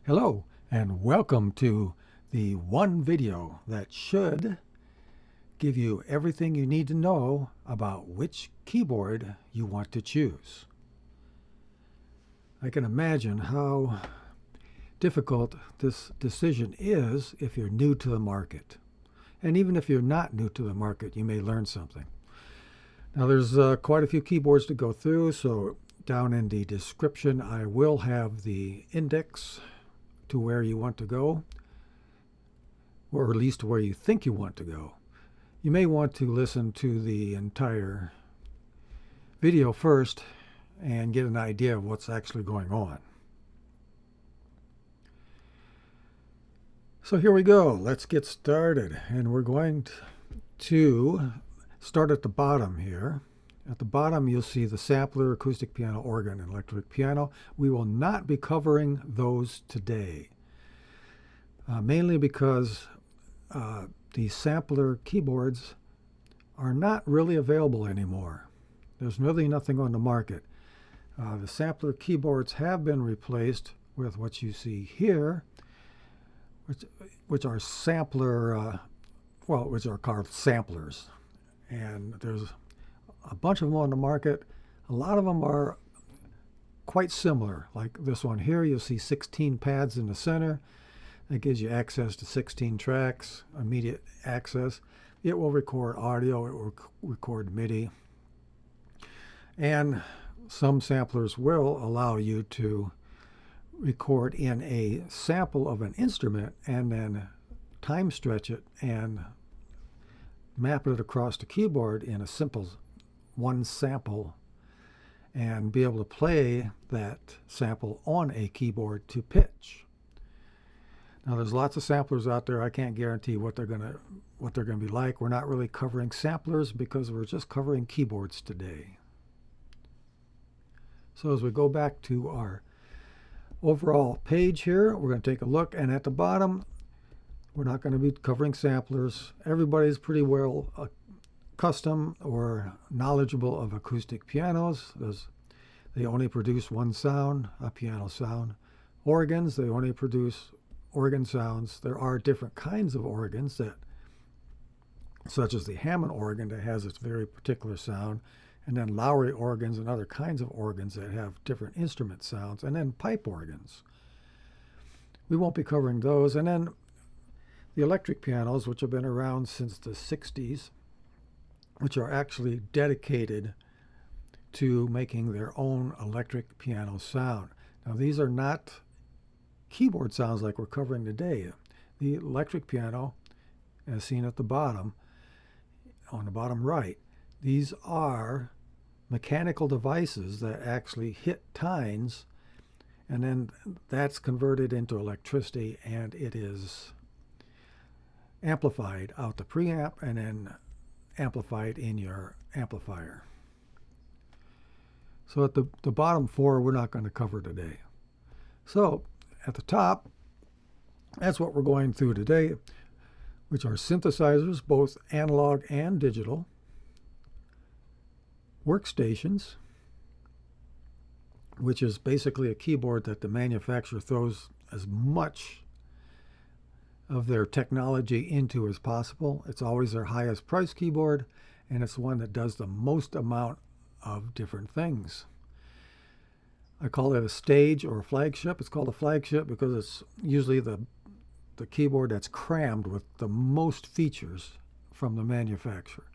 Hello and welcome to the one video that should give you everything you need to know about which keyboard you want to choose. I can imagine how difficult this decision is if you're new to the market. And even if you're not new to the market, you may learn something. Now there's quite a few keyboards to go through, so down in the description I will have the index to where you want to go, or at least where you think you want to go. You may want to listen to the entire video first and get an idea of what's actually going on. So here we go. Let's get started. And we're going to start at the bottom here. At the bottom you'll see the sampler, acoustic piano, organ, and electric piano. We will not be covering those today, mainly because the sampler keyboards are not really available anymore. There's really nothing on the market. The sampler keyboards have been replaced with what you see here, which are sampler, which are called samplers. And there's a bunch of them on the market. A lot of them are quite similar. Like this one here, you'll see 16 pads in the center. That gives you access to 16 tracks, immediate access. It will record audio, it will record MIDI. And some samplers will allow you to record in a sample of an instrument and then time stretch it and map it across the keyboard in a simple one sample and be able to play that sample on a keyboard to pitch. Now there's lots of samplers out there. I can't guarantee what they're gonna be like. We're not really covering samplers because we're just covering keyboards today. So as we go back to our overall page here, we're going to take a look, and at the bottom we're not going to be covering samplers. Everybody's pretty well accustomed or knowledgeable of acoustic pianos. They only produce one sound, a piano sound. Organs, they only produce organ sounds. There are different kinds of organs, such as the Hammond organ that has its very particular sound, and then Lowry organs and other kinds of organs that have different instrument sounds, and then pipe organs. We won't be covering those. And then the electric pianos, which have been around since the 60s, which are actually dedicated to making their own electric piano sound. Now these are not keyboard sounds like we're covering today. The electric piano, as seen at the bottom, on the bottom right, these are mechanical devices that actually hit tines, and then that's converted into electricity, and it is amplified out the preamp and then amplified in your amplifier. So at the bottom four we're not going to cover today. So at the top, that's what we're going through today, which are synthesizers, both analog and digital, workstations, which is basically a keyboard that the manufacturer throws as much of their technology into as possible. It's always their highest price keyboard, and it's one that does the most amount of different things. I call it a stage or a flagship. It's called a flagship because it's usually the keyboard that's crammed with the most features from the manufacturer.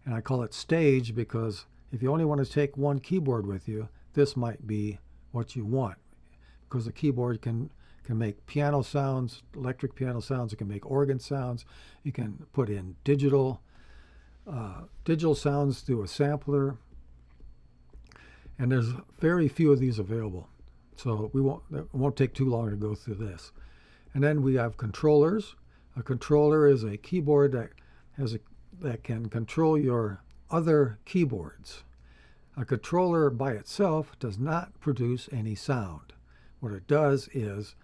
And I call it stage because if you only want to take one keyboard with you, this might be what you want, because the keyboard can make piano sounds, electric piano sounds. It can make organ sounds. You can put in digital sounds through a sampler. And there's very few of these available. So it won't take too long to go through this. And then we have controllers. A controller is a keyboard that can control your other keyboards. A controller by itself does not produce any sound. What it does is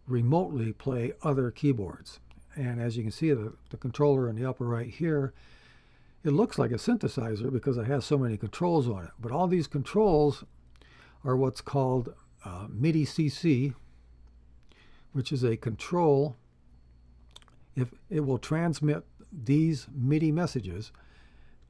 remotely play other keyboards. And as you can see, the controller in the upper right here, it looks like a synthesizer because it has so many controls on it. But all these controls are what's called MIDI CC, which is a control. If it will transmit these MIDI messages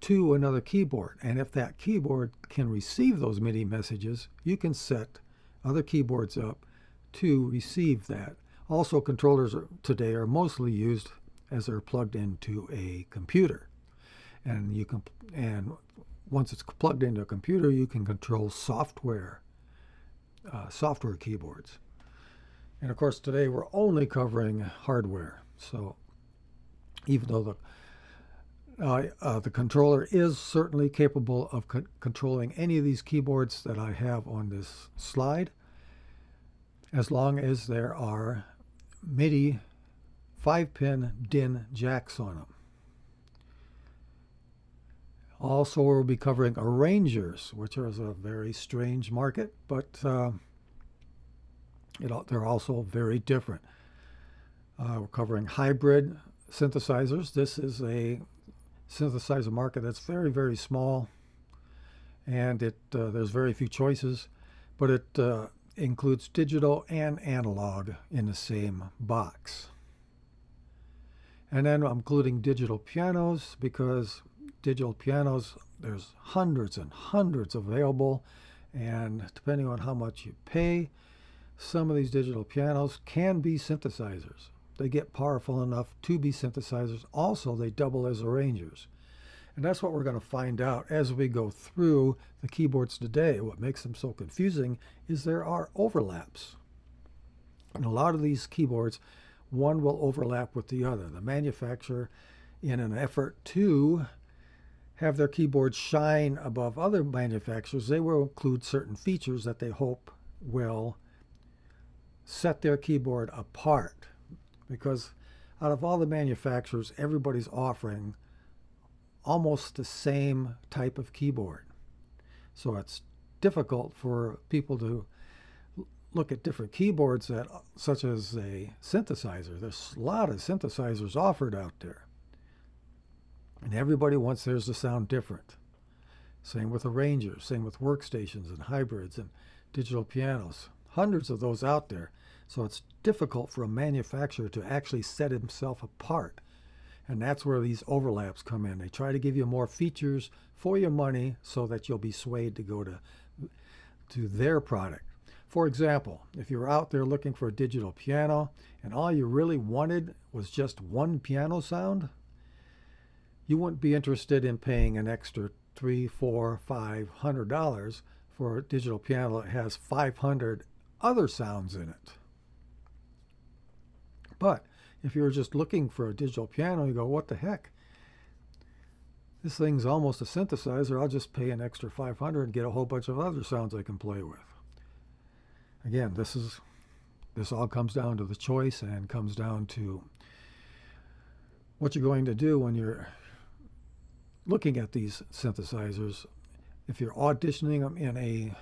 to another keyboard, and if that keyboard can receive those MIDI messages, you can set other keyboards up to receive that. Also, controllers today are mostly used as they're plugged into a computer, and once it's plugged into a computer, you can control software keyboards. And of course, today we're only covering hardware. So even though the controller is certainly capable of controlling any of these keyboards that I have on this slide, as long as there are MIDI 5-pin DIN jacks on them. Also, we'll be covering arrangers, which is a very strange market, but they're also very different. We're covering hybrid synthesizers. This is a synthesizer market that's very, very small, and there's very few choices, but it includes digital and analog in the same box. And then I'm including digital pianos, because digital pianos, there's hundreds and hundreds available, and depending on how much you pay, some of these digital pianos can be synthesizers. They get powerful enough to be synthesizers. Also, they double as arrangers. And that's what we're going to find out as we go through the keyboards today. What makes them so confusing is there are overlaps. And a lot of these keyboards, one will overlap with the other. The manufacturer, in an effort to have their keyboards shine above other manufacturers, they will include certain features that they hope will set their keyboard apart. Because out of all the manufacturers, everybody's offering almost the same type of keyboard. So it's difficult for people to look at different keyboards such as a synthesizer. There's a lot of synthesizers offered out there, and everybody wants theirs to sound different. Same with arrangers, same with workstations and hybrids and digital pianos. Hundreds of those out there. So it's difficult for a manufacturer to actually set himself apart. And that's where these overlaps come in. They try to give you more features for your money so that you'll be swayed to go to their product. For example, if you're out there looking for a digital piano and all you really wanted was just one piano sound, you wouldn't be interested in paying an extra $300, $400, $500 for a digital piano that has 500 other sounds in it. But if you're just looking for a digital piano, you go, what the heck? This thing's almost a synthesizer. I'll just pay an extra $500 and get a whole bunch of other sounds I can play with. Again, this all comes down to the choice and comes down to what you're going to do when you're looking at these synthesizers. If you're auditioning them in a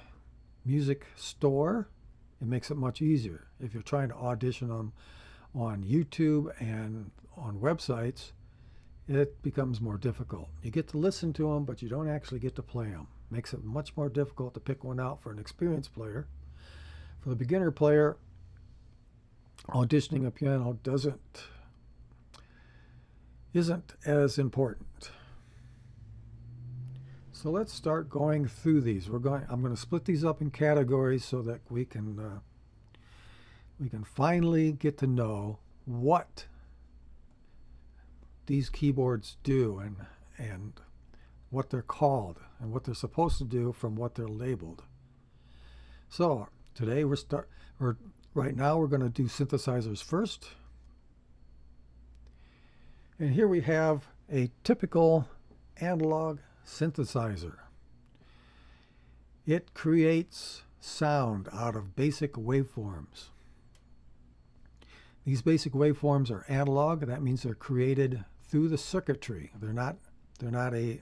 music store, it makes it much easier. If you're trying to audition them on YouTube and on websites, it becomes more difficult. You get to listen to them, but you don't actually get to play them. Makes it much more difficult to pick one out for an experienced player. For the beginner player, auditioning a piano isn't as important. So let's start going through these. I'm going to split these up in categories so that we can finally get to know what these keyboards do and what they're called and what they're supposed to do from what they're labeled. So today right now we're going to do synthesizers first. And here we have a typical analog synthesizer. It creates sound out of basic waveforms. These basic waveforms are analog, and that means they're created through the circuitry. They're not a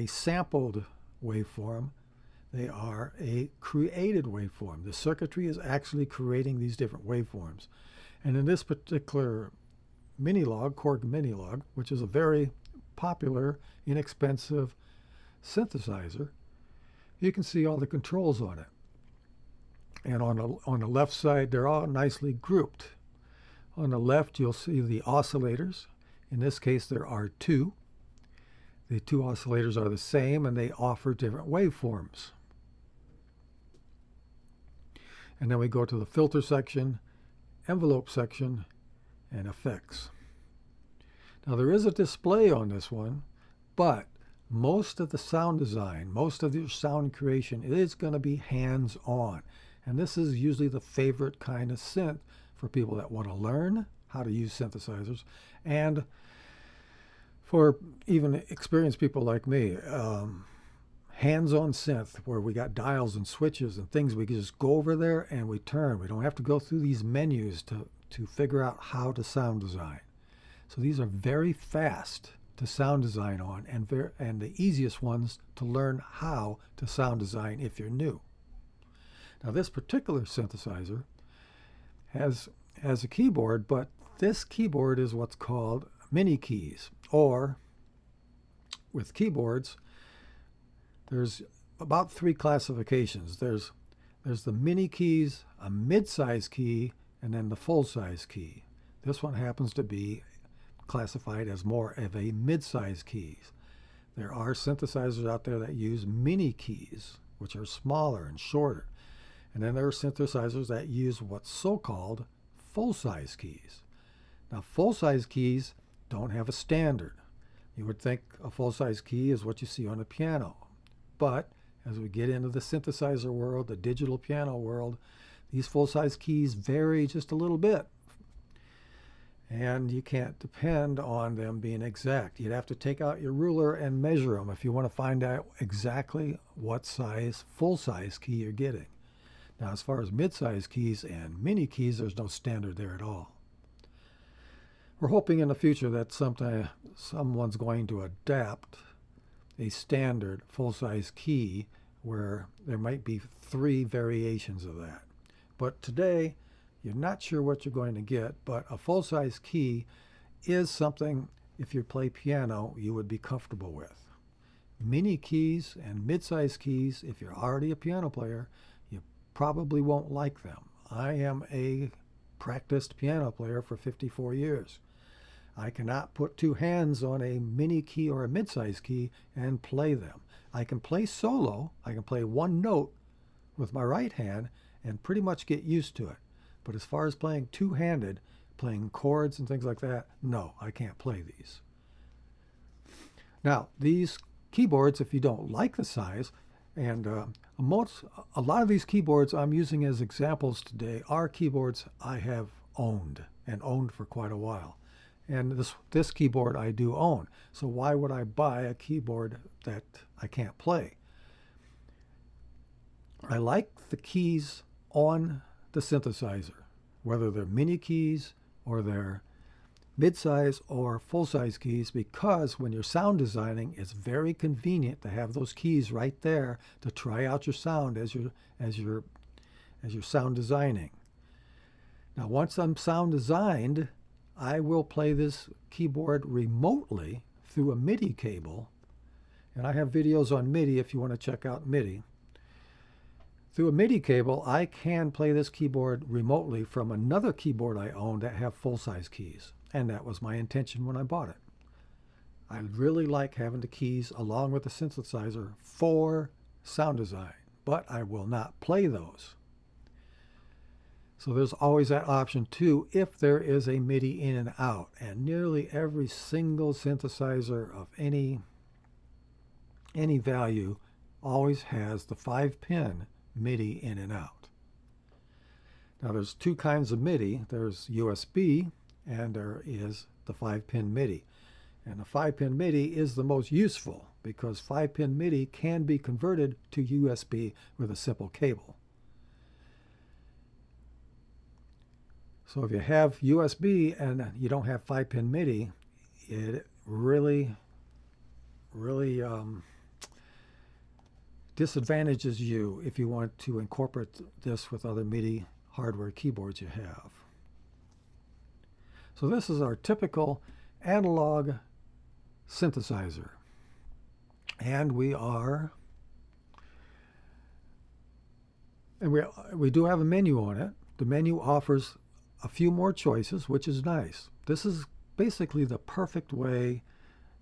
sampled waveform. They are a created waveform. The circuitry is actually creating these different waveforms. And in this particular Korg Minilog, which is a very popular, inexpensive synthesizer, you can see all the controls on it. And on the left side, they're all nicely grouped. On the left, you'll see the oscillators. In this case, there are two. The two oscillators are the same, and they offer different waveforms. And then we go to the filter section, envelope section, and effects. Now, there is a display on this one, but most of the sound design, most of your sound creation is going to be hands-on. And this is usually the favorite kind of synth for people that want to learn how to use synthesizers, and for even experienced people like me, hands-on synth where we got dials and switches and things we can just go over there and we turn. We don't have to go through these menus to figure out how to sound design. So these are very fast to sound design on, and the easiest ones to learn how to sound design if you're new. Now, this particular synthesizer has a keyboard, but this keyboard is what's called mini keys, or with keyboards, there's about three classifications. There's the mini keys, a mid-size key, and then the full-size key. This one happens to be classified as more of a mid-size keys. There are synthesizers out there that use mini keys, which are smaller and shorter. And then there are synthesizers that use what's so-called full-size keys. Now, full-size keys don't have a standard. You would think a full-size key is what you see on a piano. But as we get into the synthesizer world, the digital piano world, these full-size keys vary just a little bit. And you can't depend on them being exact. You'd have to take out your ruler and measure them if you want to find out exactly what size full-size key you're getting. Now, as far as mid-size keys and mini keys, there's no standard there at all. We're hoping in the future that someone's going to adapt a standard full-size key where there might be 3 variations of that. But today, you're not sure what you're going to get, but a full-size key is something, if you play piano, you would be comfortable with. Mini keys and mid-size keys, if you're already a piano player, you probably won't like them. I am a practiced piano player for 54 years. I cannot put 2 hands on a mini key or a mid-size key and play them. I can play solo. I can play one note with my right hand and pretty much get used to it. But as far as playing two-handed, playing chords and things like that, no, I can't play these. Now, these keyboards, if you don't like the size, and a lot of these keyboards I'm using as examples today are keyboards I have owned for quite a while. And this keyboard I do own. So why would I buy a keyboard that I can't play? I like the keys on the synthesizer, whether they're mini keys or they're mid-size or full-size keys, because when you're sound designing, it's very convenient to have those keys right there to try out your sound as you're sound designing. Now, once I'm sound designed, I will play this keyboard remotely through a MIDI cable, and I have videos on MIDI if you want to check out MIDI. Through a MIDI cable, I can play this keyboard remotely from another keyboard I own that have full-size keys, and that was my intention when I bought it. I really like having the keys along with the synthesizer for sound design, but I will not play those. So there's always that option too if there is a MIDI in and out, and nearly every single synthesizer of any value always has the 5-pin MIDI in and out. Now there's 2 kinds of MIDI. There's USB and there is the 5-pin MIDI. And the 5-pin MIDI is the most useful because 5-pin MIDI can be converted to USB with a simple cable. So if you have USB and you don't have 5-pin MIDI, it really disadvantages you if you want to incorporate this with other MIDI hardware keyboards you have. So this is our typical analog synthesizer. And we are And we do have a menu on it. The menu offers a few more choices, which is nice. This is basically the perfect way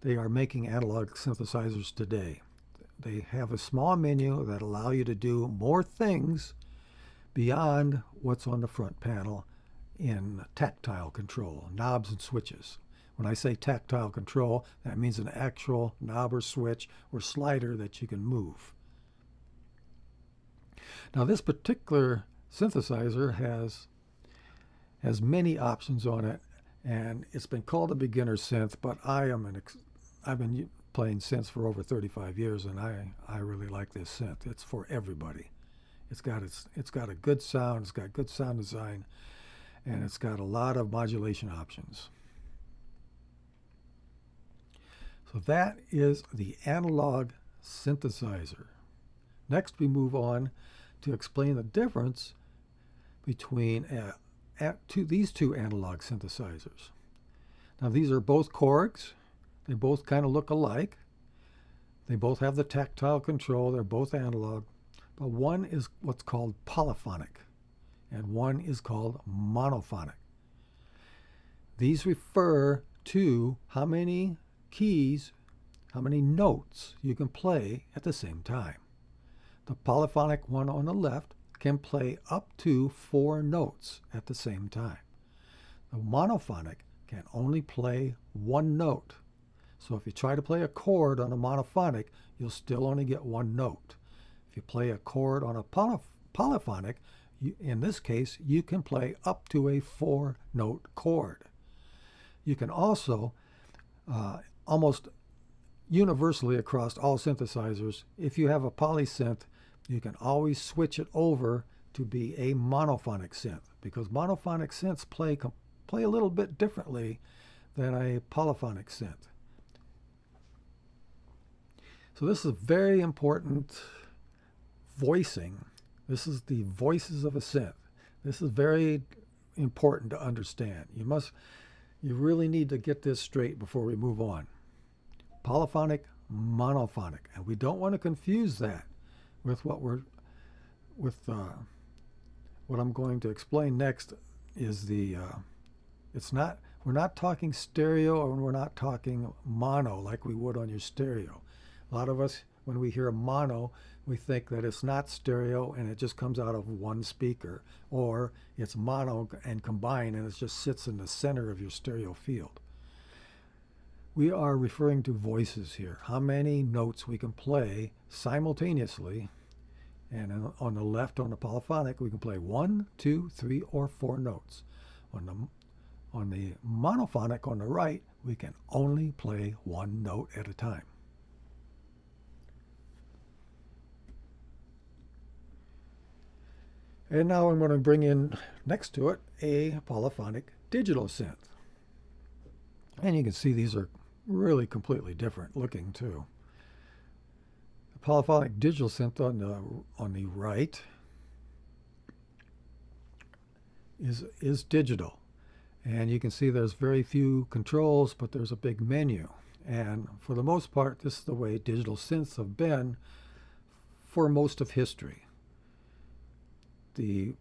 they are making analog synthesizers today. They have a small menu that allow you to do more things beyond what's on the front panel in tactile control, knobs and switches. When I say tactile control, that means an actual knob or switch or slider that you can move. Now this particular synthesizer has many options on it, and it's been called a beginner synth, but I've been playing synths for over 35 years, and I really like this synth. It's for everybody. It's got a good sound, it's got good sound design, and it's got a lot of modulation options. So that is the analog synthesizer. Next we move on to explain the difference between these two analog synthesizers. Now these are both Korgs. They both kind of look alike. They both have the tactile control. They're both analog. But one is what's called polyphonic, and one is called monophonic. These refer to how many keys, how many notes you can play at the same time. The polyphonic one on the left can play up to 4 notes at the same time. The monophonic can only play 1 note. So if you try to play a chord on a monophonic, you'll still only get 1 note. If you play a chord on a polyphonic, in this case, you can play up to a 4-note chord. You can also, almost universally across all synthesizers, if you have a polysynth, you can always switch it over to be a monophonic synth, because monophonic synths play a little bit differently than a polyphonic synth. So this is very important voicing. This is the voices of a synth. This is very important to understand. You really need to get this straight before we move on. Polyphonic, monophonic, and we don't want to confuse that with what I'm going to explain next. Is we're not talking stereo, and we're not talking mono like we would on your stereo. A lot of us, when we hear mono, we think that it's not stereo and it just comes out of one speaker, or it's mono and combined and it just sits in the center of your stereo field. We are referring to voices here, how many notes we can play simultaneously. And on the left, on the polyphonic, we can play 1, 2, 3, or 4 notes. On the monophonic on the right, we can only play 1 note at a time. And now I'm going to bring in next to it a polyphonic digital synth. And you can see these are really completely different looking too. The polyphonic digital synth on the right is digital. And you can see there's very few controls, but there's a big menu. And for the most part, this is the way digital synths have been for most of history. The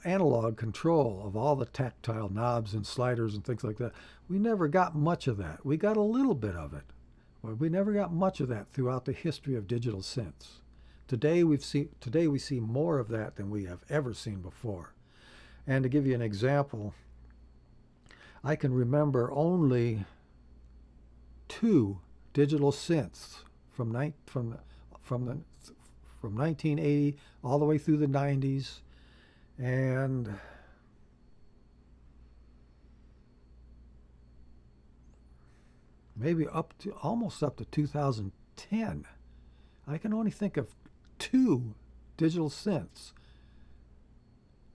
analog control of all the tactile knobs and sliders and things like that, we never got much of that. We got a little bit of it, but we never got much of that throughout the history of digital synths. Today we see more of that than we have ever seen before. And to give you an example, I can remember only 2 digital synths from 1980 all the way through the 90s, and maybe almost up to 2010. I can only think of 2 digital synths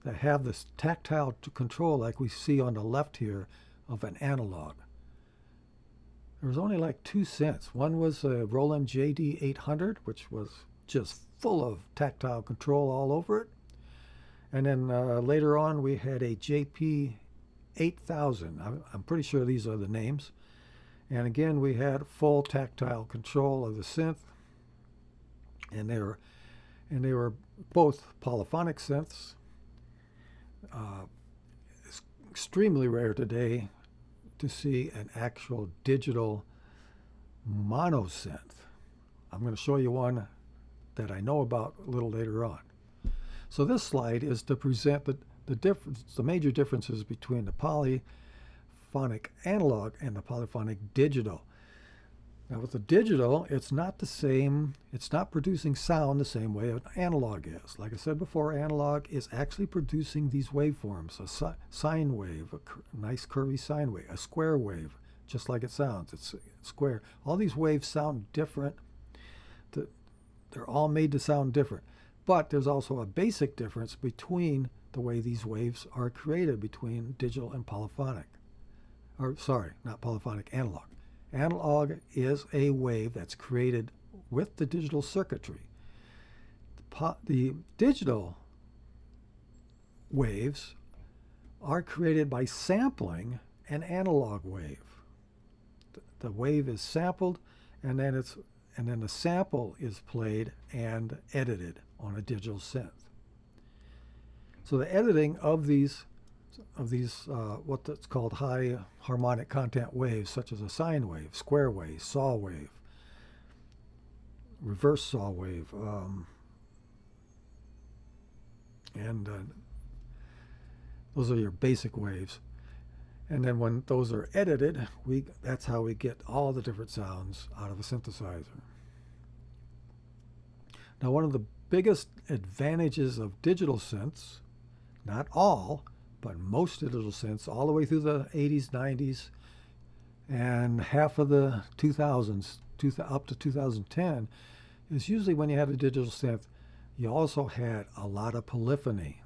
that have this tactile control like we see on the left here of an analog. There was only like 2 synths. One was a Roland JD800, which was just full of tactile control all over it. And then later on we had a JP8000. I'm pretty sure these are the names. And again, we had full tactile control of the synth. And and they were both polyphonic synths. It's extremely rare today to see an actual digital monosynth. I'm going to show you one that I know about a little later on. So this slide is to present the major differences between the polyphonic analog and the polyphonic digital. Now with the digital, it's not the same, it's not producing sound the same way an analog is. Like I said before, analog is actually producing these waveforms, a sine wave, a nice curvy sine wave, a square wave, just like it sounds, it's square. All these waves sound different. They're all made to sound different. But there's also a basic difference between the way these waves are created between digital and polyphonic. Or sorry, not polyphonic, analog. Analog is a wave that's created with the digital circuitry. The digital waves are created by sampling an analog wave. The wave is sampled, and then the sample is played and edited on a digital synth. So the editing of these what's called high harmonic content waves, such as a sine wave, square wave, saw wave, reverse saw wave, and those are your basic waves. And then when those are edited, that's how we get all the different sounds out of a synthesizer. Now, one of the biggest advantages of digital synths, not all, but most digital synths, all the way through the 80s, 90s, and half of the 2000s, up to 2010, is usually when you had a digital synth, you also had a lot of polyphony.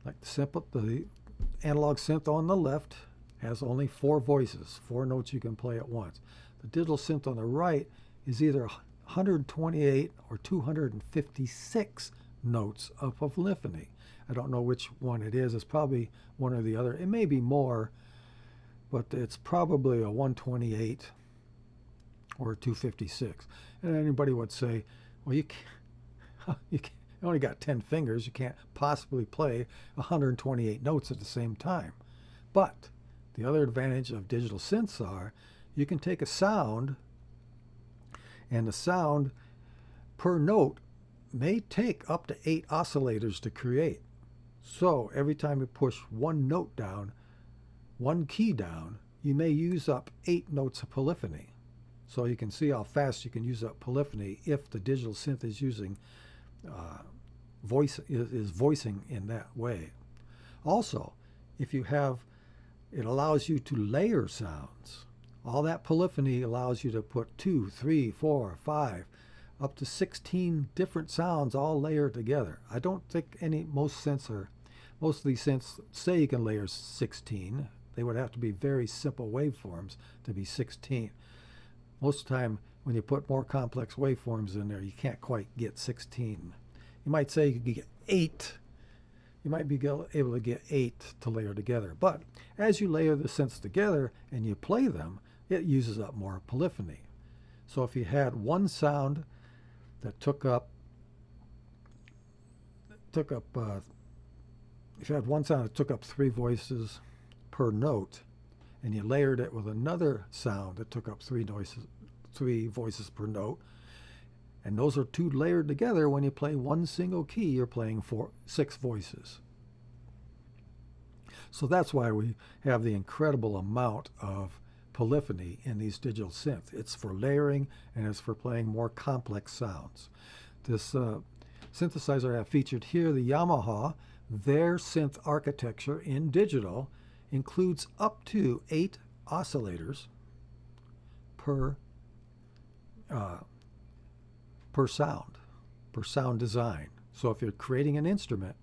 Like the analog synth on the left has only 4 voices, 4 notes you can play at once. The digital synth on the right is either 128 or 256 notes of polyphony. I don't know which one it is. It's probably one or the other. It may be more, but it's probably a 128 or 256. And anybody would say, well, you only got 10 fingers. You can't possibly play 128 notes at the same time. But the other advantage of digital synths are you can take a sound, and the sound per note may take up to 8 oscillators to create. So every time you push one note down, one key down, you may use up 8 notes of polyphony. So you can see how fast you can use up polyphony if the digital synth is using voicing in that way. Also, if you have, it allows you to layer sounds. All that polyphony allows you to put 2, 3, 4, 5, up to 16 different sounds all layered together. I don't think most of these synths say you can layer 16. They would have to be very simple waveforms to be 16. Most of the time, when you put more complex waveforms in there, you can't quite get 16. You might say you can get 8. You might be able to get 8 to layer together. But as you layer the synths together and you play them, it uses up more polyphony. So if you had one sound that took up if you had one sound that took up 3 voices per note, and you layered it with another sound that took up 3 voices per note, and those are 2 layered together, when you play one single key, you're playing 6 voices. So that's why we have the incredible amount of polyphony in these digital synths. It's for layering, and it's for playing more complex sounds. This synthesizer I have featured here, the Yamaha, their synth architecture in digital includes up to 8 oscillators per sound design. So if you're creating an instrument,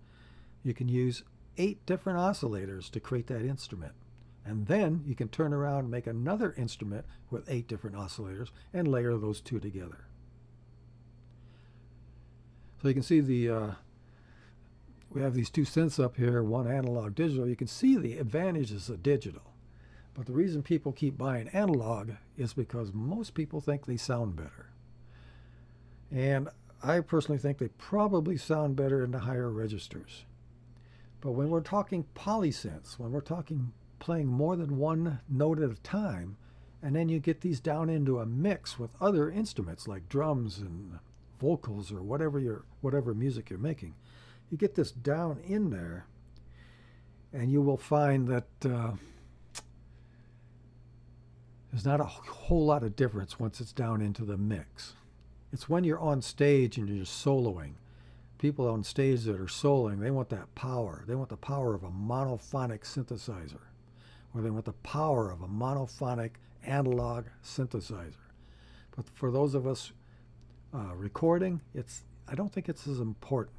you can use 8 different oscillators to create that instrument. And then you can turn around and make another instrument with 8 different oscillators and layer those 2 together. So you can see we have these 2 synths up here, one analog, digital. You can see the advantages of digital. But the reason people keep buying analog is because most people think they sound better. And I personally think they probably sound better in the higher registers. But when we're talking polysynths, when we're talking playing more than one note at a time, and then you get these down into a mix with other instruments like drums and vocals or whatever music you're making, you get this down in there, and you will find that there's not a whole lot of difference once it's down into the mix. It's when you're on stage and you're soloing. People on stage that are soloing, they want that power. They want the power of a monophonic synthesizer, or they want the power of a monophonic analog synthesizer. But for those of us recording, I don't think it's as important.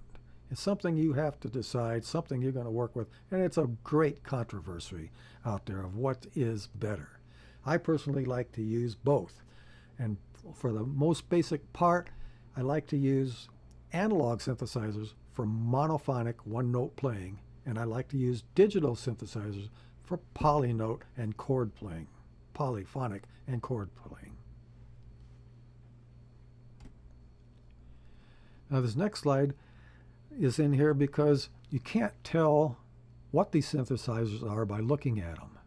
It's something you have to decide, something you're going to work with, and it's a great controversy out there of what is better. I personally like to use both, and for the most basic part, I like to use analog synthesizers for monophonic one-note playing, and I like to use digital synthesizers for polynote and chord playing, polyphonic and chord playing. Now this next slide is in here because you can't tell what these synthesizers are by looking at them.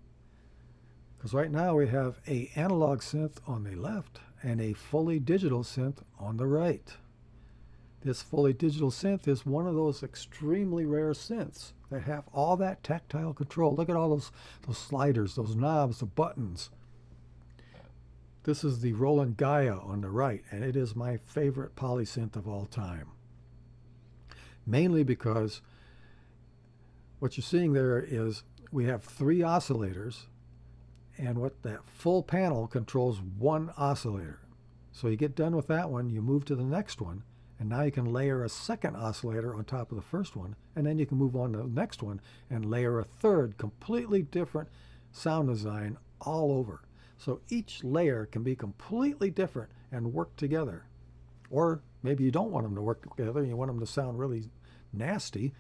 Because right now we have an analog synth on the left and a fully digital synth on the right. This fully digital synth is one of those extremely rare synths that have all that tactile control. Look at all those sliders, those knobs, the buttons. This is the Roland Gaia on the right, and it is my favorite polysynth of all time. Mainly because what you're seeing there is we have 3 oscillators, and what that full panel controls 1 oscillator. So you get done with that one, you move to the next one, and now you can layer a second oscillator on top of the first one, and then you can move on to the next one and layer a third completely different sound design all over. So each layer can be completely different and work together. Or maybe you don't want them to work together and you want them to sound really nasty.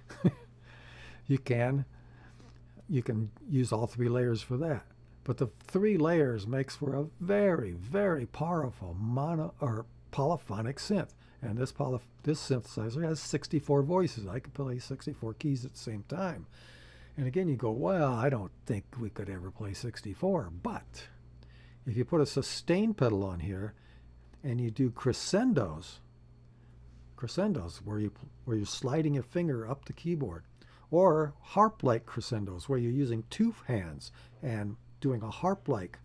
You can use all 3 layers for that. But the 3 layers makes for a very, very powerful polyphonic synth. And this synthesizer has 64 voices. I could play 64 keys at the same time. And again, you go, well, I don't think we could ever play 64. But if you put a sustain pedal on here and you do crescendos where you're sliding your finger up the keyboard, or harp-like crescendos where you're using 2 hands and doing a harp-like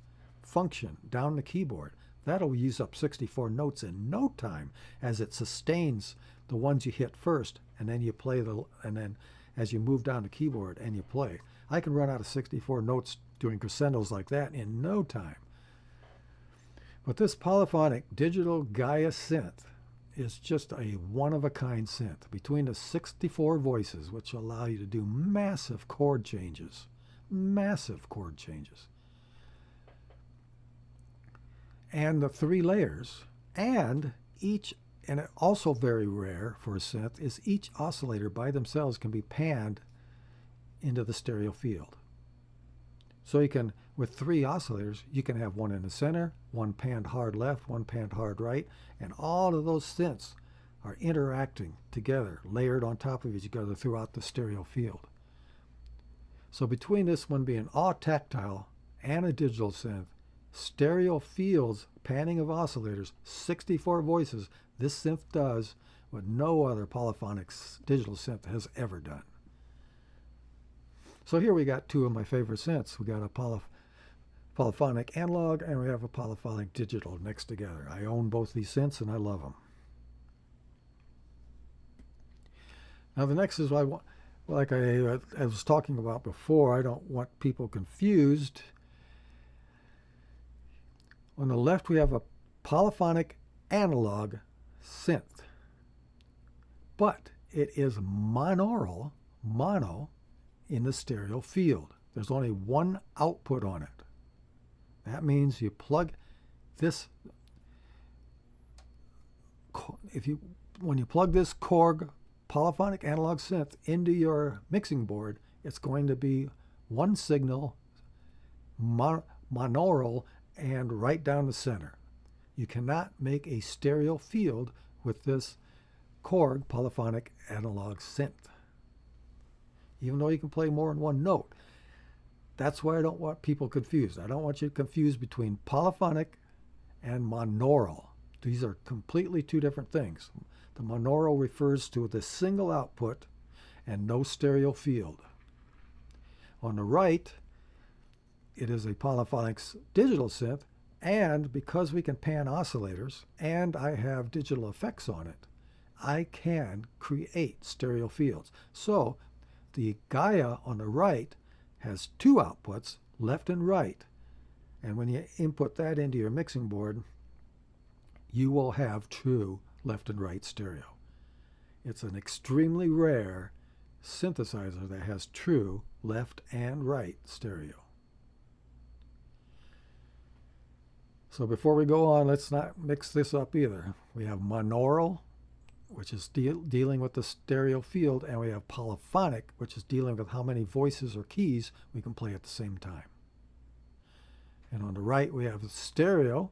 function down the keyboard, that'll use up 64 notes in no time as it sustains the ones you hit first, and then you play and then as you move down the keyboard and you play. I can run out of 64 notes doing crescendos like that in no time. But this polyphonic digital Gaia synth is just a one-of-a-kind synth between the 64 voices, which allow you to do massive chord changes. Massive chord changes. And the 3 layers, and also very rare for a synth, is each oscillator by themselves can be panned into the stereo field. So you can, with 3 oscillators, you can have one in the center, one panned hard left, one panned hard right, and all of those synths are interacting together, layered on top of each other throughout the stereo field. So between this one being all tactile and a digital synth, stereo fields, panning of oscillators, 64 voices, this synth does what no other polyphonic digital synth has ever done. So here we got 2 of my favorite synths. We got a polyphonic analog and we have a polyphonic digital next together. I own both these synths and I love them. Now the next is what I want. Like I was talking about before, I don't want people confused. On the left, we have a polyphonic analog synth, but it is mono in the stereo field. There's only one output on it. That means you plug this, when you plug this Korg polyphonic analog synth into your mixing board, it's going to be one signal, monaural, and right down the center. You cannot make a stereo field with this Korg polyphonic analog synth. Even though you can play more than one note. That's why I don't want people confused. I don't want you confused between polyphonic and monaural. These are completely two different things. The monaural refers to the single output and no stereo field. On the right, it is a polyphonic digital synth, and because we can pan oscillators and I have digital effects on it, I can create stereo fields. So the Gaia on the right has two outputs, left and right. And when you input that into your mixing board, you will have true left and right stereo. It's an extremely rare synthesizer that has true left and right stereo. So before we go on, let's not mix this up either. We have monaural, which is dealing with the stereo field, and we have polyphonic, which is dealing with how many voices or keys we can play at the same time. And on the right, we have stereo,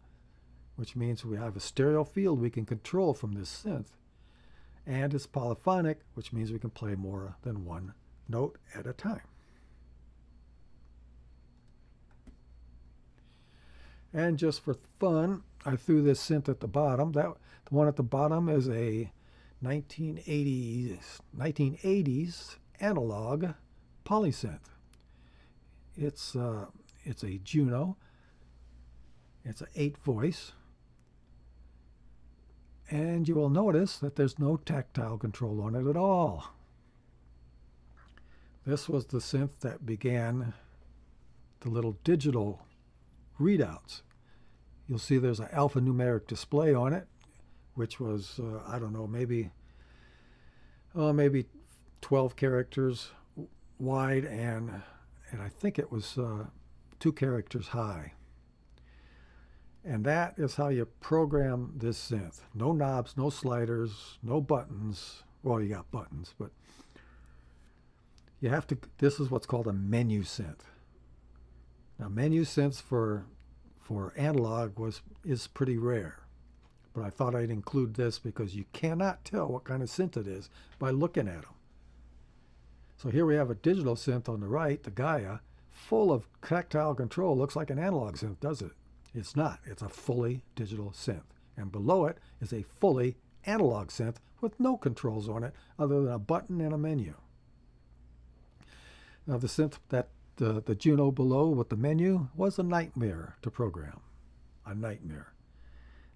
which means we have a stereo field we can control from this synth. And it's polyphonic, which means we can play more than one note at a time. And just for fun, I threw this synth at the bottom. The one at the bottom is a 1980s analog polysynth. It's a Juno. It's an 8-voice. And you will notice that there's no tactile control on it at all. This was the synth that began the little digital readouts. You'll see there's an alphanumeric display on it, which was, I don't know, maybe 12 characters wide, and I think it was 2 characters high. And that is how you program this synth. No knobs, no sliders, no buttons. Well, you got buttons, but you have to, this is what's called a menu synth. Now, menu synths for analog is pretty rare. But I thought I'd include this because you cannot tell what kind of synth it is by looking at them. So here we have a digital synth on the right, the Gaia, full of tactile control. Looks like an analog synth, does it? It's not. It's a fully digital synth. And below it is a fully analog synth with no controls on it other than a button and a menu. Now the synth that the Juno below with the menu was a nightmare to program. A nightmare.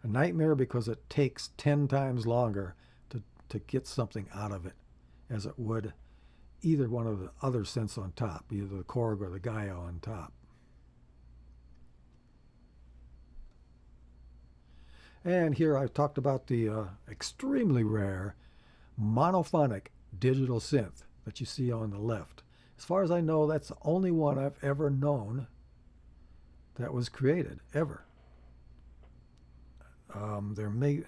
A nightmare because it takes 10 times longer to get something out of it as it would either one of the other synths on top, either the Korg or the Gaia on top. And here I've talked about the extremely rare monophonic digital synth that you see on the left. As far as I know, that's the only one I've ever known that was created, ever. There may,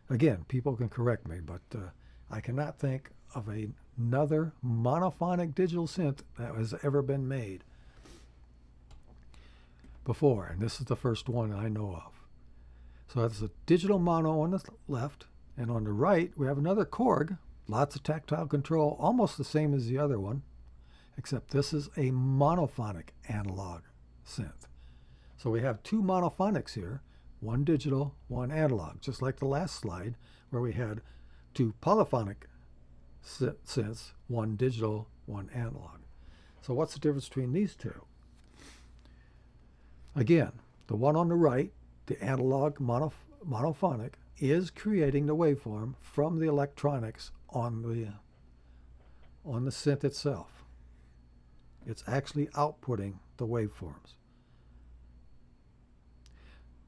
again, people can correct me, but I cannot think of another monophonic digital synth that has ever been made before, and this is the first one I know of. So that's a digital mono on the left, and on the right we have another Korg, lots of tactile control, almost the same as the other one, except this is a monophonic analog synth. So we have 2 monophonics here, one digital, one analog, just like the last slide where we had 2 polyphonic synths, one digital, one analog. So what's the difference between these two? Again, the one on the right, the analog monophonic, is creating the waveform from the electronics on the synth itself. It's actually outputting the waveforms.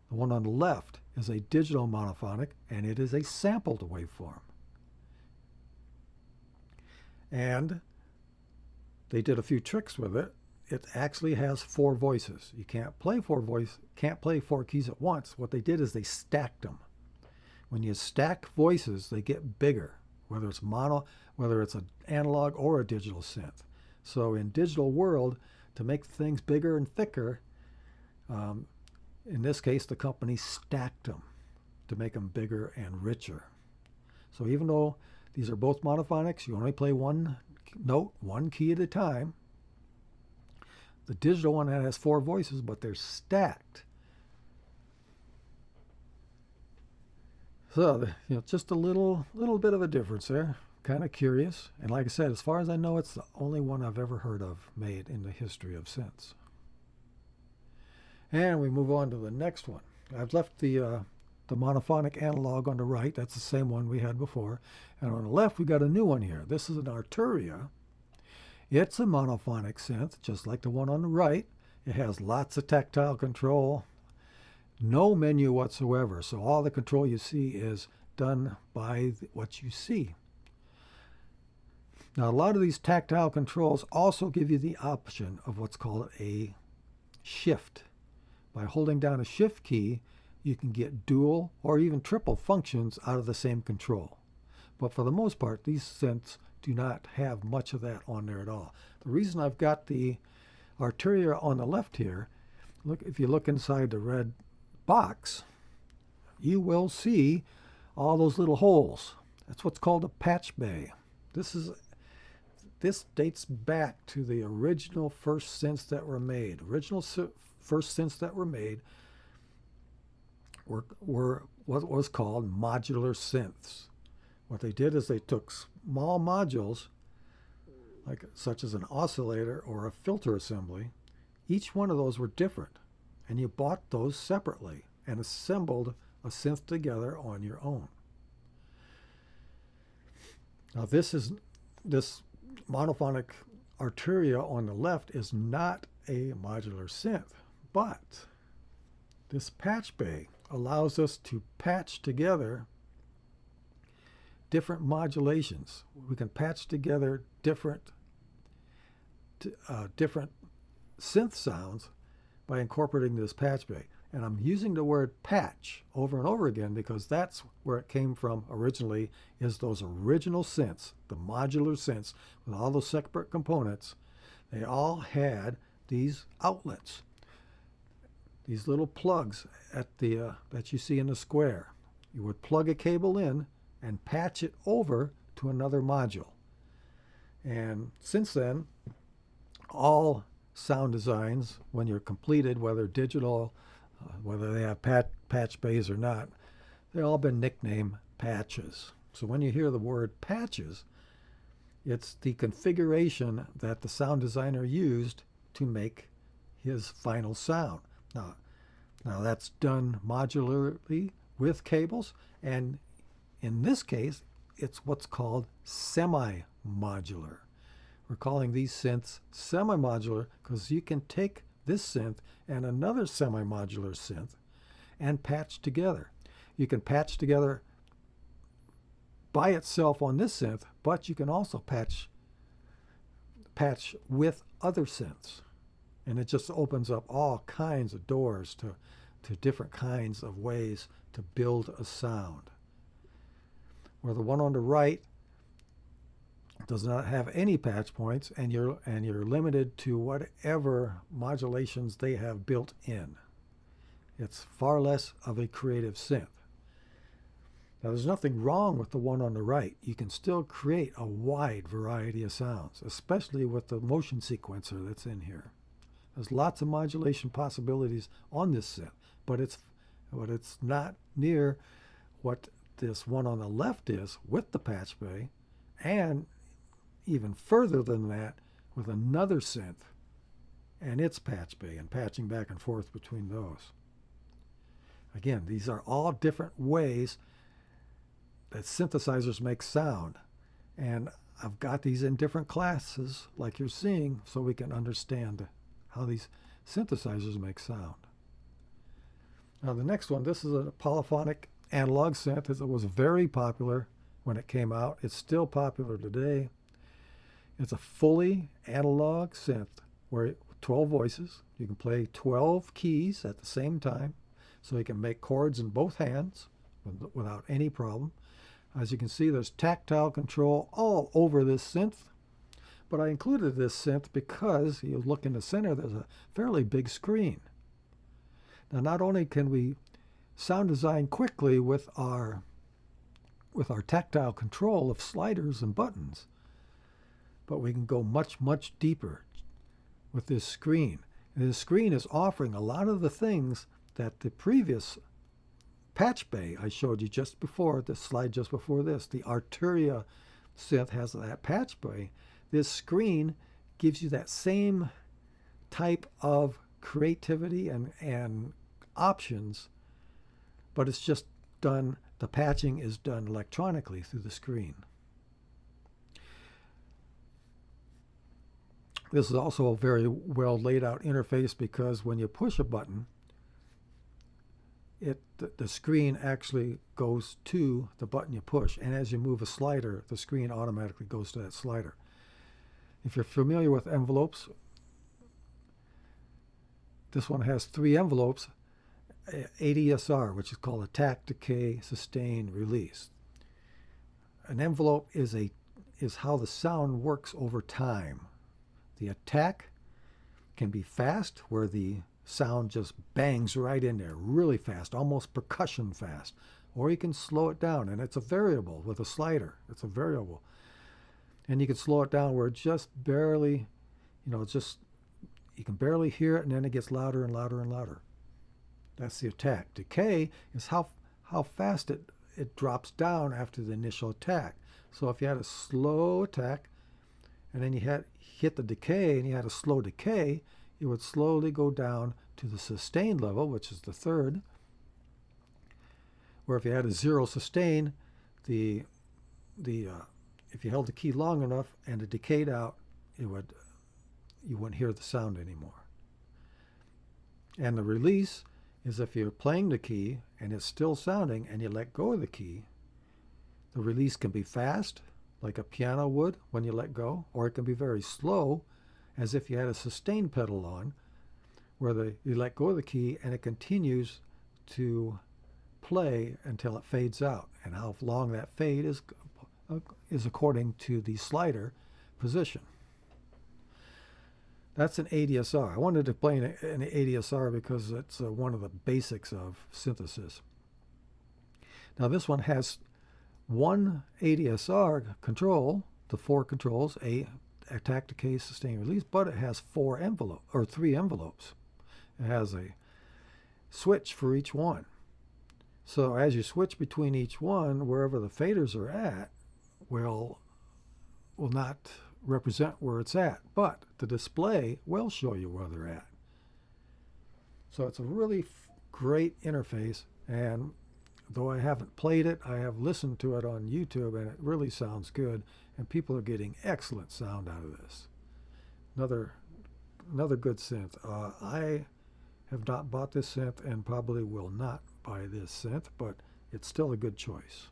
The one on the left is a digital monophonic, and it is a sampled waveform. And they did a few tricks with it. It actually has 4 voices. You can't play 4 keys at once. What they did is they stacked them. When you stack voices, they get bigger, whether it's mono, whether it's an analog or a digital synth. So in digital world, to make things bigger and thicker, in this case, the company stacked them. to make them bigger and richer. So even though these are both monophonics, you only play one note, one key at a time. The digital one has 4 voices, but they're stacked. So, just a little bit of a difference there. Kind of curious. And like I said, as far as I know, it's the only one I've ever heard of made in the history of synths. And we move on to the next one. I've left the monophonic analog on the right. That's the same one we had before. And on the left, we got a new one here. This is an Arturia. It's a monophonic synth, just like the one on the right. It has lots of tactile control. No menu whatsoever. So all the control you see is done by what you see. Now, a lot of these tactile controls also give you the option of what's called a shift. By holding down a shift key, you can get dual or even triple functions out of the same control. But for the most part, these synths do not have much of that on there at all. The reason I've got the Arturia on the left here, look, if you look inside the red box, you will see all those little holes. That's what's called a patch bay. This dates back to the original first synths that were made. First synths that were made were what was called modular synths. What they did is they took small modules, such as an oscillator or a filter assembly. Each one of those were different, and you bought those separately and assembled a synth together on your own. Now this monophonic Arturia on the left is not a modular synth, but this patch bay allows us to patch together different modulations. We can patch together different synth sounds by incorporating this patch bay. And I'm using the word patch over and over again because that's where it came from originally, is those original synths, the modular synths with all those separate components. They all had these outlets, these little plugs at that you see in the square. You would plug a cable in and patch it over to another module. And since then, all sound designs, when you're completed, whether digital, whether they have patch bays or not, they've all been nicknamed patches. So when you hear the word patches, it's the configuration that the sound designer used to make his final sound. Now that's done modularly with cables, and in this case, it's what's called semi-modular. We're calling these synths semi-modular because you can take this synth and another semi-modular synth and patch together. You can patch together by itself on this synth, but you can also patch with other synths. And it just opens up all kinds of doors to different kinds of ways to build a sound. Where the one on the right does not have any patch points, and you're limited to whatever modulations they have built in. It's far less of a creative synth. Now, there's nothing wrong with the one on the right. You can still create a wide variety of sounds, especially with the motion sequencer that's in here. There's lots of modulation possibilities on this synth, but it's not near what this one on the left is with the patch bay, and even further than that with another synth and its patch bay and patching back and forth between those. Again, these are all different ways that synthesizers make sound, and I've got these in different classes like you're seeing so we can understand how these synthesizers make sound. Now the next one, this is a polyphonic analog synth. It was very popular when it came out. It's still popular today. It's a fully analog synth where 12 voices. You can play 12 keys at the same time, so you can make chords in both hands without any problem. As you can see, there's tactile control all over this synth. But I included this synth because you look in the center, there's a fairly big screen. Now, not only can we sound design quickly with our tactile control of sliders and buttons. But we can go much, much deeper with this screen. And this screen is offering a lot of the things that the previous patch bay I showed you just before, the slide just before this, the Arturia synth has that patch bay. This screen gives you that same type of creativity and options, but it's just done, the patching is done electronically through the screen. This is also a very well laid out interface because when you push a button, the screen actually goes to the button you push, and as you move a slider, the screen automatically goes to that slider. If you're familiar with envelopes, this one has 3 envelopes, ADSR, which is called attack, decay, sustain, release. An envelope is how the sound works over time. The attack can be fast, where the sound just bangs right in there really fast, almost percussion fast. Or you can slow it down, and it's a variable with a slider. It's a variable. And you can slow it down where it just barely, you can barely hear it, and then it gets louder and louder and louder. That's the attack. Decay is how fast it drops down after the initial attack. So if you had a slow attack, and then you hit the decay, and you had a slow decay, it would slowly go down to the sustain level, which is the third. Where if you had a 0 sustain, if you held the key long enough and it decayed out, you wouldn't hear the sound anymore. And the release is if you're playing the key and it's still sounding and you let go of the key, the release can be fast, like a piano would when you let go, or it can be very slow, as if you had a sustain pedal on, where you let go of the key and it continues to play until it fades out. And how long that fade is according to the slider position. That's an ADSR. I wanted to play an ADSR because it's one of the basics of synthesis. Now this one has one ADSR control, the 4 controls, attack, decay, sustain, release, but it has 3 envelopes. It has a switch for each one. So as you switch between each one, wherever the faders are at will not represent where it's at, but the display will show you where they're at. So it's a really great interface, and though I haven't played it, I have listened to it on YouTube, and it really sounds good, and people are getting excellent sound out of this. Another good synth. I have not bought this synth and probably will not buy this synth, but it's still a good choice.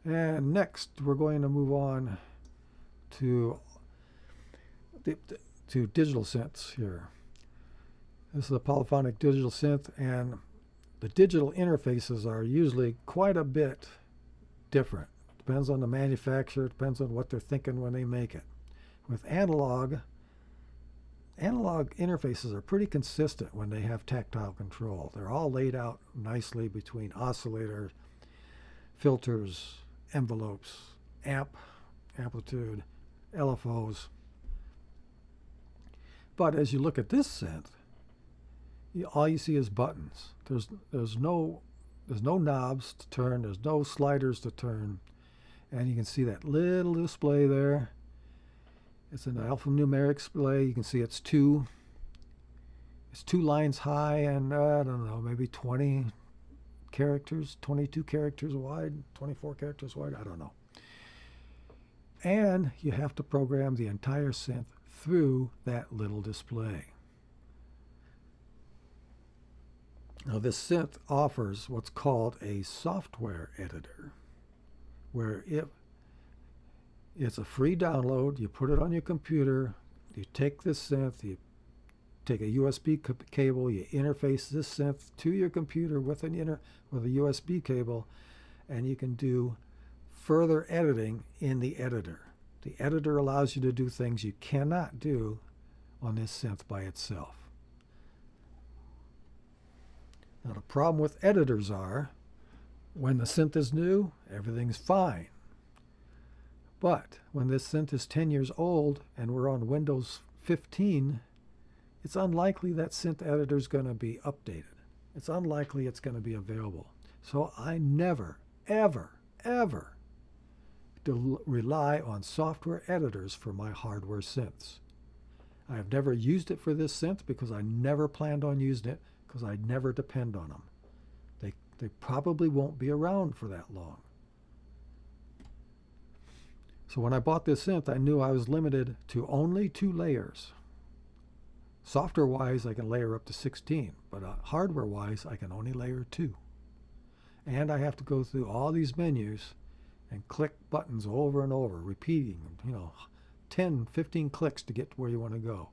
And next, we're going to move on to digital synths here. This is a polyphonic digital synth, and the digital interfaces are usually quite a bit different. Depends on the manufacturer, depends on what they're thinking when they make it. With analog interfaces are pretty consistent when they have tactile control. They're all laid out nicely between oscillators, filters, envelopes, amplitude, LFOs. But as you look at this synth, all you see is buttons. There's no knobs to turn. There's no sliders to turn, and you can see that little display there. It's an alphanumeric display. You can see it's two lines high, and I don't know, maybe 20 characters, 22 characters wide, 24 characters wide. I don't know. And you have to program the entire synth through that little display. Now this synth offers what's called a software editor, where it's a free download. You put it on your computer, you take this synth, you take a USB cable, you interface this synth to your computer with a USB cable, and you can do further editing in the editor. The editor allows you to do things you cannot do on this synth by itself. Now the problem with editors are, when the synth is new, everything's fine. But when this synth is 10 years old and we're on Windows 15, it's unlikely that synth editor is going to be updated. It's unlikely it's going to be available. So I never, ever, ever rely on software editors for my hardware synths. I have never used it for this synth because I never planned on using it, because I never depend on them. They probably won't be around for that long. So when I bought this synth, I knew I was limited to only 2 layers. Software-wise, I can layer up to 16, but hardware-wise, I can only layer 2. And I have to go through all these menus and click buttons over and over, repeating them, 10, 15 clicks to get to where you want to go.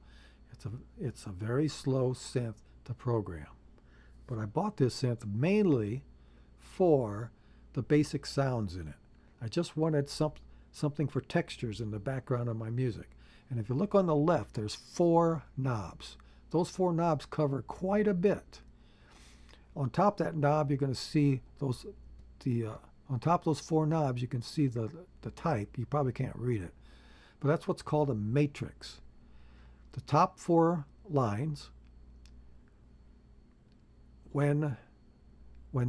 It's a very slow synth to program. But I bought this synth mainly for the basic sounds in it. I just wanted something for textures in the background of my music. And if you look on the left, there's 4 knobs. Those 4 knobs cover quite a bit. On top of that knob, you're going to see on top of those 4 knobs, you can see the type. You probably can't read it. But that's what's called a matrix. The top 4 lines, when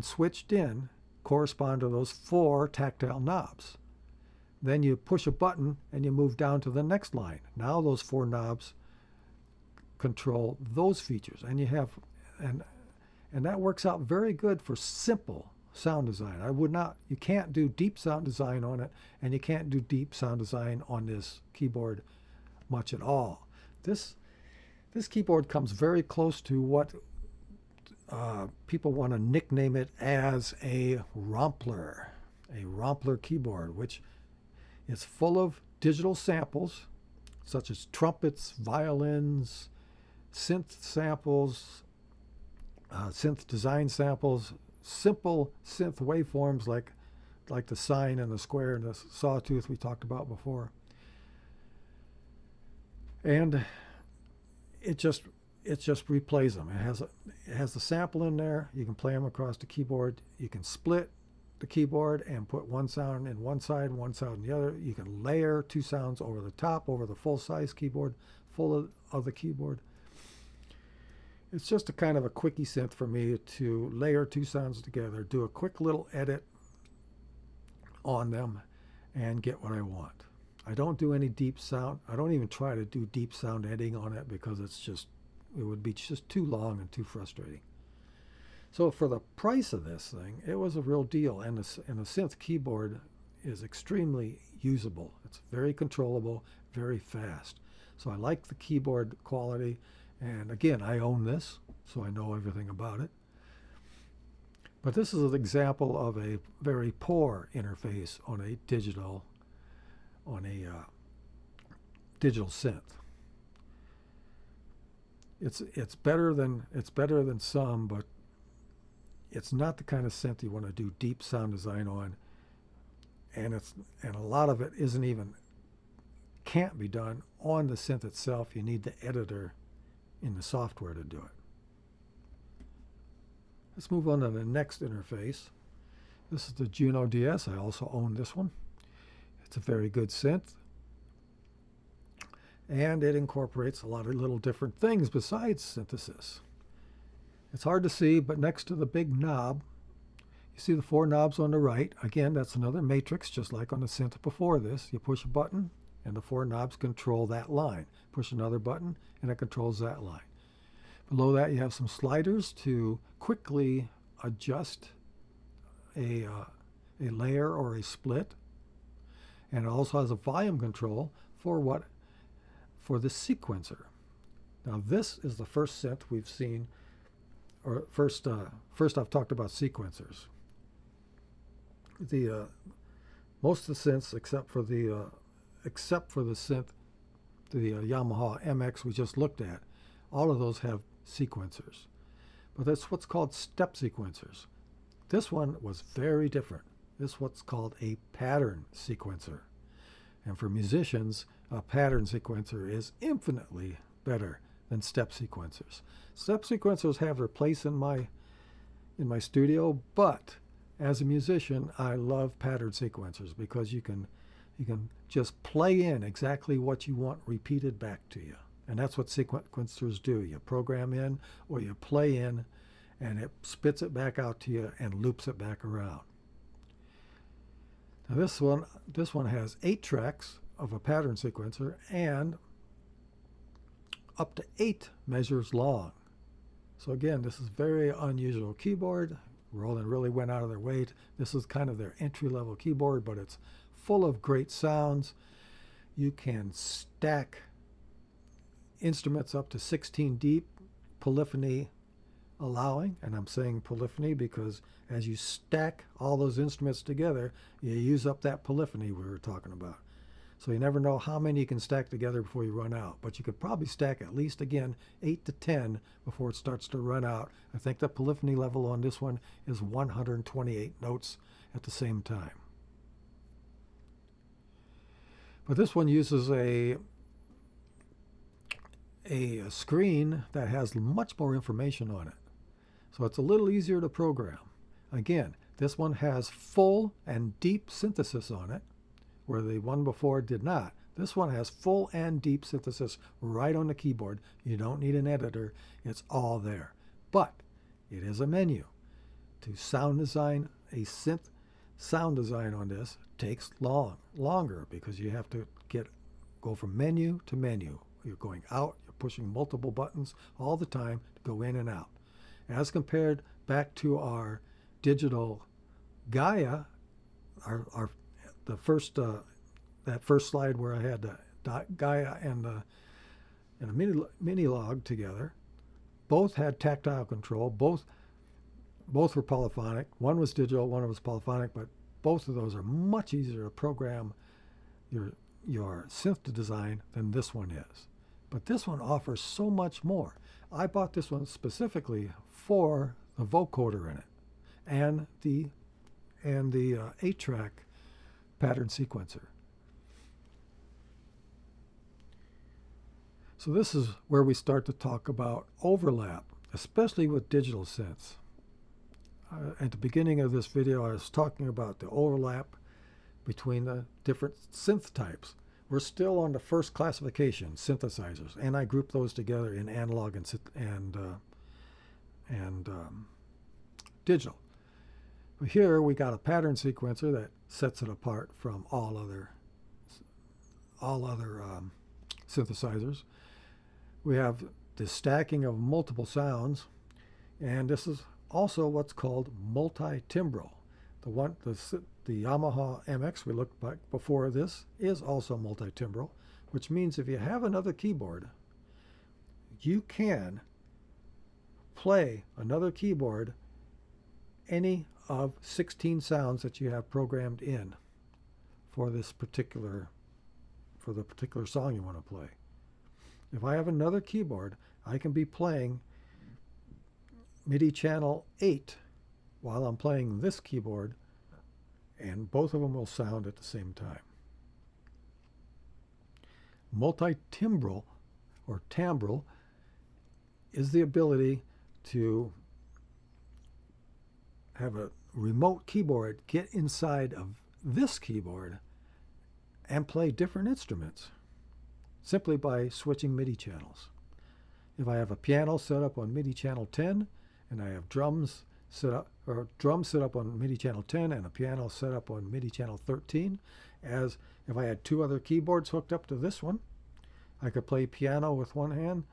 switched in, correspond to those 4 tactile knobs. Then you push a button and you move down to the next line. Now those 4 knobs control those features, and and that works out very good for simple sound design. You can't do deep sound design on it, and you can't do deep sound design on this keyboard much at all. This keyboard comes very close to what people want to nickname it as a rompler keyboard, which is full of digital samples, such as trumpets, violins, synth samples, synth design samples, simple synth waveforms like the sine and the square and the sawtooth we talked about before. And it just replays them. It has the sample in there. You can play them across the keyboard. You can split the keyboard and put one sound in one side, one sound in the other. You can layer 2 sounds over the top, over the full-size keyboard, full of the keyboard. It's just a kind of a quickie synth for me to layer 2 sounds together, do a quick little edit on them, and get what I want. I don't do any deep sound. I don't even try to do deep sound editing on it because it would be just too long and too frustrating. So for the price of this thing, it was a real deal, and the synth keyboard is extremely usable. It's very controllable, very fast. So I like the keyboard quality, and again, I own this, so I know everything about it. But this is an example of a very poor interface on a digital synth. It's better than some, but it's not the kind of synth you want to do deep sound design on, and a lot of it can't be done on the synth itself. You need the editor in the software to do it. Let's move on to the next interface. This is the Juno DS. I also own this one. It's a very good synth, and it incorporates a lot of little different things besides synthesis. It's hard to see, but next to the big knob, you see the 4 knobs on the right. Again, that's another matrix, just like on the synth before this. You push a button, and the 4 knobs control that line. Push another button, and it controls that line. Below that, you have some sliders to quickly adjust a layer or a split. And it also has a volume control for the sequencer. Now, this is the first synth we've seen. Or first I've talked about sequencers. Most of the synths, except for the synth, the Yamaha MX we just looked at, all of those have sequencers. But that's what's called step sequencers. This one was very different. This is what's called a pattern sequencer. And for musicians, a pattern sequencer is infinitely better than step sequencers. Step sequencers have their place in my studio, but as a musician, I love pattern sequencers because you can just play in exactly what you want repeated back to you. And that's what sequencers do. You program in or you play in, and it spits it back out to you and loops it back around. Now this one has 8 tracks of a pattern sequencer and up to 8 measures long. So again, this is very unusual keyboard. Roland really went out of their way. This is kind of their entry-level keyboard, but it's full of great sounds. You can stack instruments up to 16 deep, polyphony allowing, and I'm saying polyphony because as you stack all those instruments together, you use up that polyphony we were talking about. So you never know how many you can stack together before you run out, but you could probably stack at least, again, 8 to 10 before it starts to run out. I think the polyphony level on this one is 128 notes at the same time. But this one uses a screen that has much more information on it. So it's a little easier to program. Again, this one has full and deep synthesis on it, where the one before did not. This one has full and deep synthesis right on the keyboard. You don't need an editor. It's all there. But it is a menu. To sound design a synth sound design on this takes longer because you have to go from menu to menu. You're going out, you're pushing multiple buttons all the time to go in and out. As compared back to our digital Gaia, that first slide where I had the Gaia and a mini log together, both had tactile control. Both were polyphonic. One was digital, one was polyphonic, but both of those are much easier to program your synth to design than this one is. But this one offers so much more. I bought this one specifically for the vocoder in it and the 8-track pattern sequencer. So this is where we start to talk about overlap, especially with digital synths. At the beginning of this video, I was talking about the overlap between the different synth types. We're still on the first classification, synthesizers, and I group those together in analog and digital. But here we got a pattern sequencer that sets it apart from all other synthesizers. We have the stacking of multiple sounds, and this is also what's called multi-timbral. The Yamaha MX we looked back before this is also multi-timbral, which means if you have another keyboard, you can play another keyboard any of 16 sounds that you have programmed in for the particular song you want to play. If I have another keyboard, I can be playing MIDI channel 8 while I'm playing this keyboard, and both of them will sound at the same time. Multi-timbral or timbral is the ability to have a remote keyboard get inside of this keyboard and play different instruments simply by switching MIDI channels. If I have a piano set up on MIDI channel 10 and I have drums set up on MIDI channel 10 and a piano set up on MIDI channel 13, as if I had 2 other keyboards hooked up to this one, I could play piano with one hand,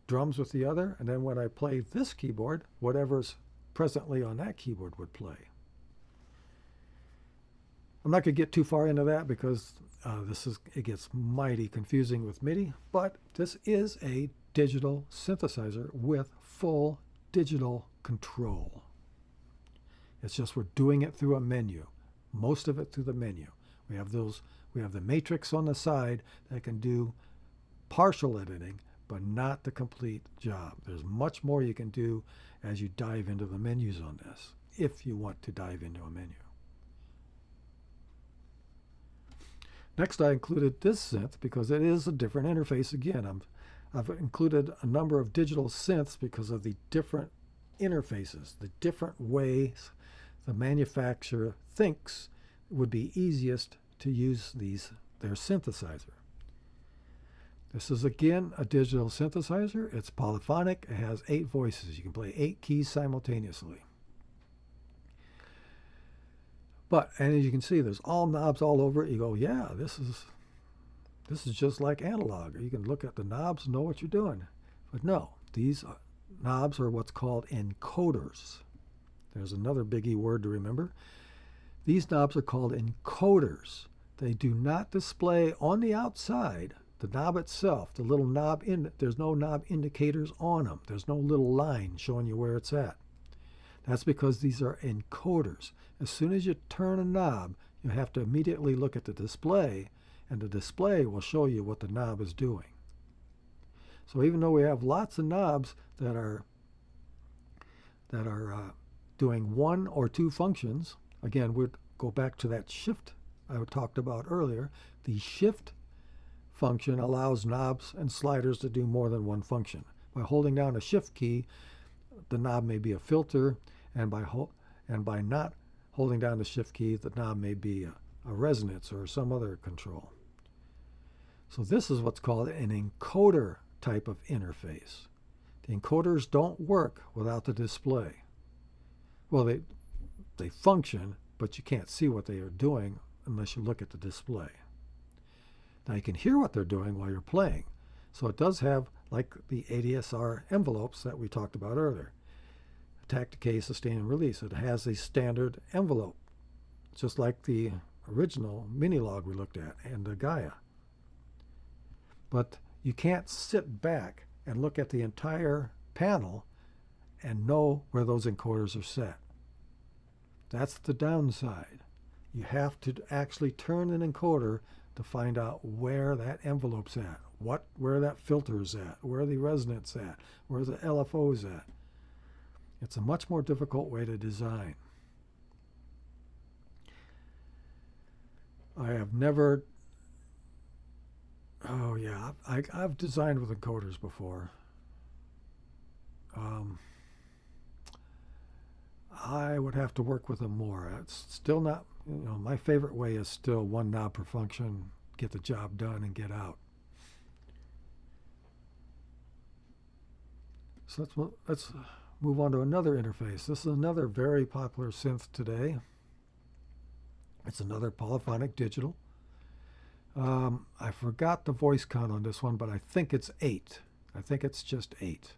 drums with the other, and then when I play this keyboard, whatever's presently on that keyboard would play. I'm not going to get too far into that because it gets mighty confusing with MIDI, but this is a digital synthesizer with full digital control. It's just we're doing it through a menu, most of it through the menu. We have the matrix on the side that can do partial editing, but not the complete job. There's much more you can do as you dive into the menus on this, if you want to dive into a menu. Next, I included this synth because it is a different interface again. I've included a number of digital synths because of the different interfaces, the different ways the manufacturer thinks would be easiest to use their synthesizer. This is again a digital synthesizer. It's polyphonic. It has 8 voices. You can play 8 keys simultaneously. But, and as you can see, there's all knobs all over it. You go, yeah, this is just like analog. You can look at the knobs and know what you're doing. But no, these knobs are what's called encoders. There's another biggie word to remember. These knobs are called encoders. They do not display on the outside, the knob itself, the little knob, there's no knob indicators on them. There's no little line showing you where it's at. That's because these are encoders. As soon as you turn a knob, you have to immediately look at the display, and the display will show you what the knob is doing. So even though we have lots of knobs that are doing 1 or 2 functions, again, we'll go back to that shift I talked about earlier. The shift function allows knobs and sliders to do more than one function. By holding down a shift key, the knob may be a filter, and by not holding down the shift key, the knob may be a resonance or some other control. So this is what's called an encoder type of interface. The encoders don't work without the display. Well, they function, but you can't see what they are doing unless you look at the display. Now you can hear what they're doing while you're playing. So it does have, like the ADSR envelopes that we talked about earlier, attack, decay, sustain, and release. It has a standard envelope, just like the original mini-log we looked at and the Gaia. But you can't sit back and look at the entire panel and know where those encoders are set. That's the downside. You have to actually turn an encoder to find out where that envelope's at, where that filter's at, where the resonance at, where the LFO's at. It's a much more difficult way to design. I have never, oh yeah, I've designed with encoders before. I would have to work with them more. It's still not, my favorite way is still 1 knob per function, get the job done and get out. So let's move on to another interface. This is another very popular synth today. It's another polyphonic digital. I forgot the voice count on this one, but I think it's 8. I think it's just 8.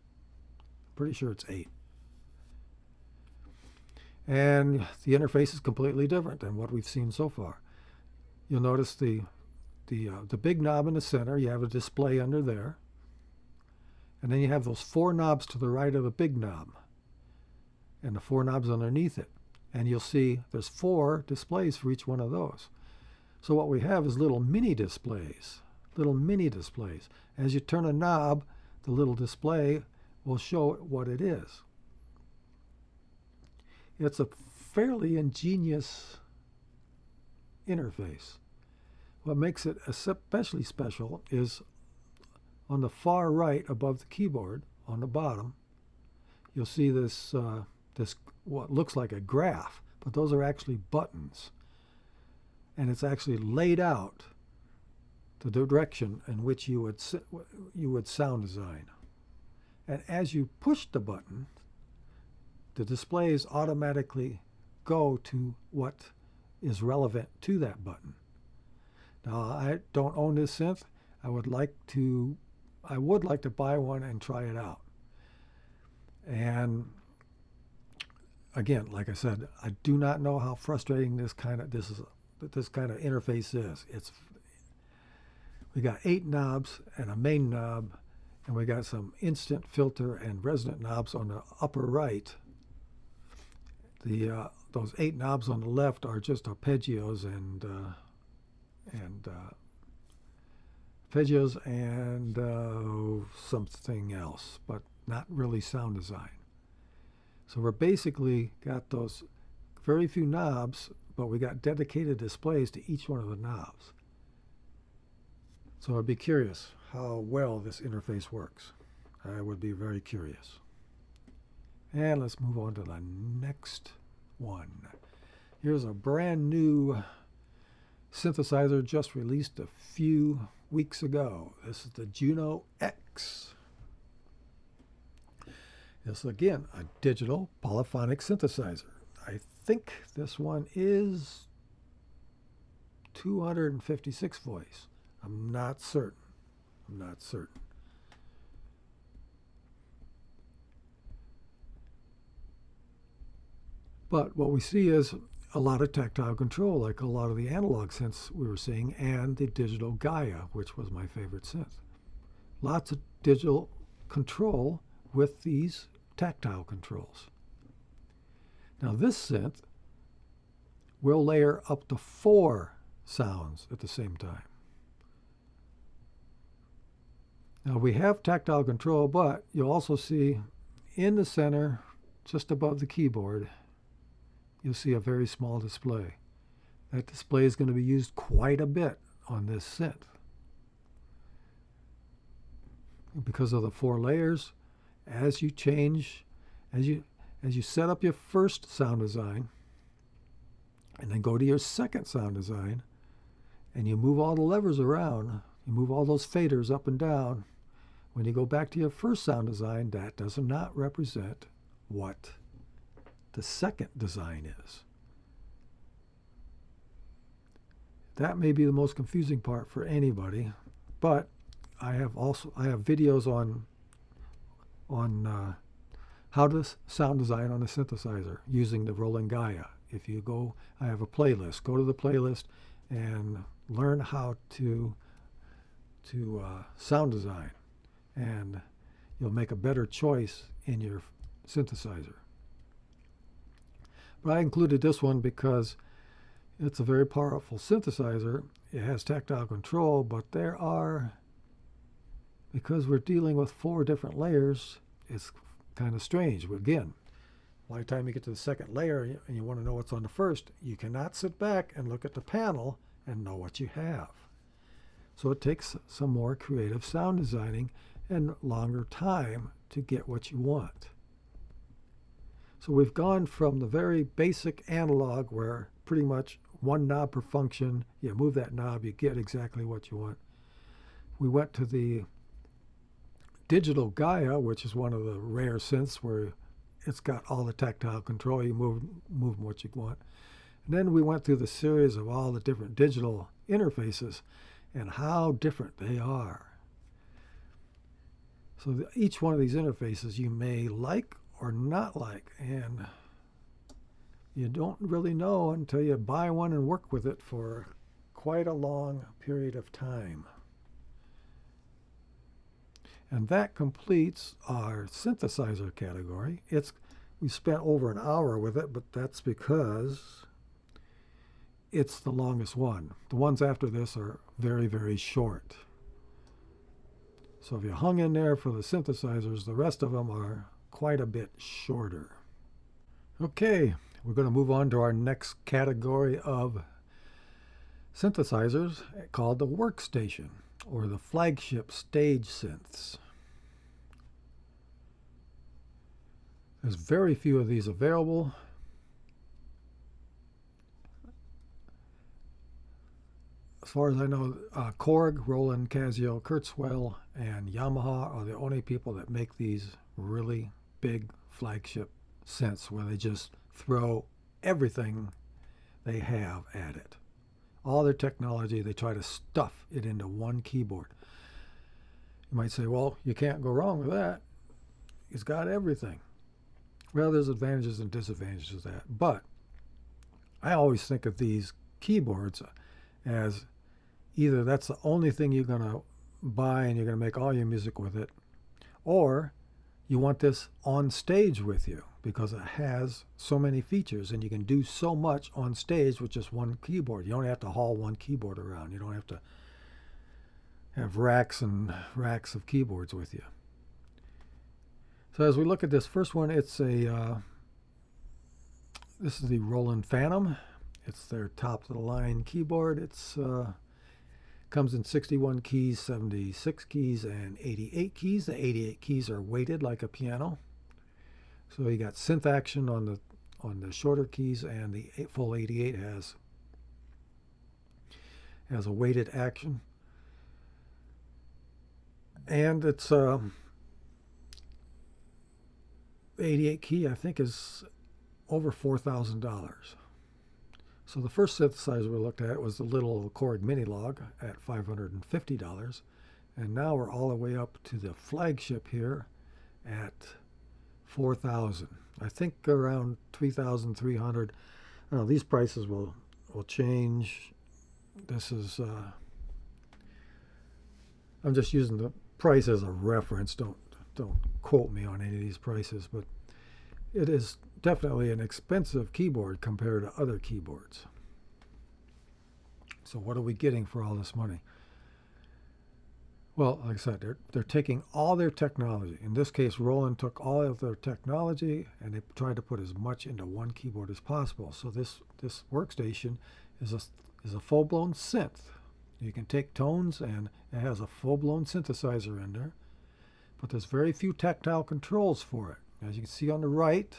Pretty sure it's 8. And the interface is completely different than what we've seen so far. You'll notice the big knob in the center. You have a display under there. And then you have those 4 knobs to the right of the big knob and the 4 knobs underneath it. And you'll see there's 4 displays for each one of those. So what we have is little mini displays. As you turn a knob, the little display will show what it is. It's a fairly ingenious interface. What makes it especially special is on the far right above the keyboard, on the bottom, you'll see this what looks like a graph, but those are actually buttons. And it's actually laid out the direction in which you would sound design. And as you push the button, the displays automatically go to what is relevant to that button. Now, I don't own this synth. I would like to buy one and try it out. And again, like I said, I do not know how frustrating this kind of interface is. We got 8 knobs and a main knob, and we got some instant filter and resonant knobs on the upper right. Those 8 knobs on the left are just arpeggios and something else, but not really sound design. So we're basically got those very few knobs, but we got dedicated displays to each one of the knobs. So I'd be curious how well this interface works. I would be very curious. And let's move on to the next one. Here's a brand new synthesizer just released a few weeks ago. This is the Juno X. This is again a digital polyphonic synthesizer. I think this one is 256 voice. I'm not certain. But what we see is a lot of tactile control, like a lot of the analog synths we were seeing, and the digital Gaia, which was my favorite synth. Lots of digital control with these tactile controls. Now this synth will layer up to 4 sounds at the same time. Now we have tactile control, but you'll also see in the center, just above the keyboard, you'll see a very small display. That display is going to be used quite a bit on this synth. Because of the 4 layers, as you set up your first sound design, and then go to your second sound design, and you move all the levers around, you move all those faders up and down, when you go back to your first sound design, that does not represent what the second design is. That may be the most confusing part for anybody, but I have videos on how to sound design on a synthesizer using the rolling Gaia. If you go, I have a playlist. Go to the playlist and learn how to sound design, and you'll make a better choice in your synthesizer. But I included this one because it's a very powerful synthesizer. It has tactile control, but because we're dealing with 4 different layers, it's kind of strange. But again, by the time you get to the second layer and you want to know what's on the first, you cannot sit back and look at the panel and know what you have. So it takes some more creative sound designing and longer time to get what you want. So we've gone from the very basic analog where pretty much one knob per function, you move that knob, you get exactly what you want. We went to the digital Gaia, which is one of the rare synths where it's got all the tactile control, you move what you want. And then we went through the series of all the different digital interfaces and how different they are. So each one of these interfaces you may like or not like, and you don't really know until you buy one and work with it for quite a long period of time. And that completes our synthesizer category. We spent over an hour with it, but that's because it's the longest one. The ones after this are very, very short. So if you hung in there for the synthesizers, the rest of them are quite a bit shorter. Okay, we're going to move on to our next category of synthesizers called the Workstation, or the Flagship stage synths. There's very few of these available. As far as I know, Korg, Roland, Casio, Kurzweil, and Yamaha are the only people that make these really big flagship synths where they just throw everything they have at it. All their technology, they try to stuff it into one keyboard. You might say, well, you can't go wrong with that. It's got everything. Well, there's advantages and disadvantages to that. But I always think of these keyboards as either that's the only thing you're going to buy and you're going to make all your music with it, or you want this on stage with you because it has so many features and you can do so much on stage with just one keyboard. You don't have to haul one keyboard around. You don't have to have racks and racks of keyboards with you. So as we look at this first one, it's this is the Roland Phantom. It's their top of the line keyboard. It's Comes in 61 keys, 76 keys, and 88 keys. The 88 keys are weighted like a piano. So you got synth action on the shorter keys, and the full 88 has a weighted action. And it's 88 key, I think, is over $4,000. So the first synthesizer we looked at was the little Korg Mini-Log at $550, and now we're all the way up to the Flagship here at $4,000. I think around $3,300. These prices will change. This is I'm just using the price as a reference. Don't quote me on any of these prices, but it is definitely an expensive keyboard compared to other keyboards. So what are we getting for all this money? Well, like I said, they're taking all their technology. In this case, Roland took all of their technology and they tried to put as much into one keyboard as possible. So this workstation is a full-blown synth. You can take tones, and it has a full-blown synthesizer in there, but there's very few tactile controls for it. As you can see on the right,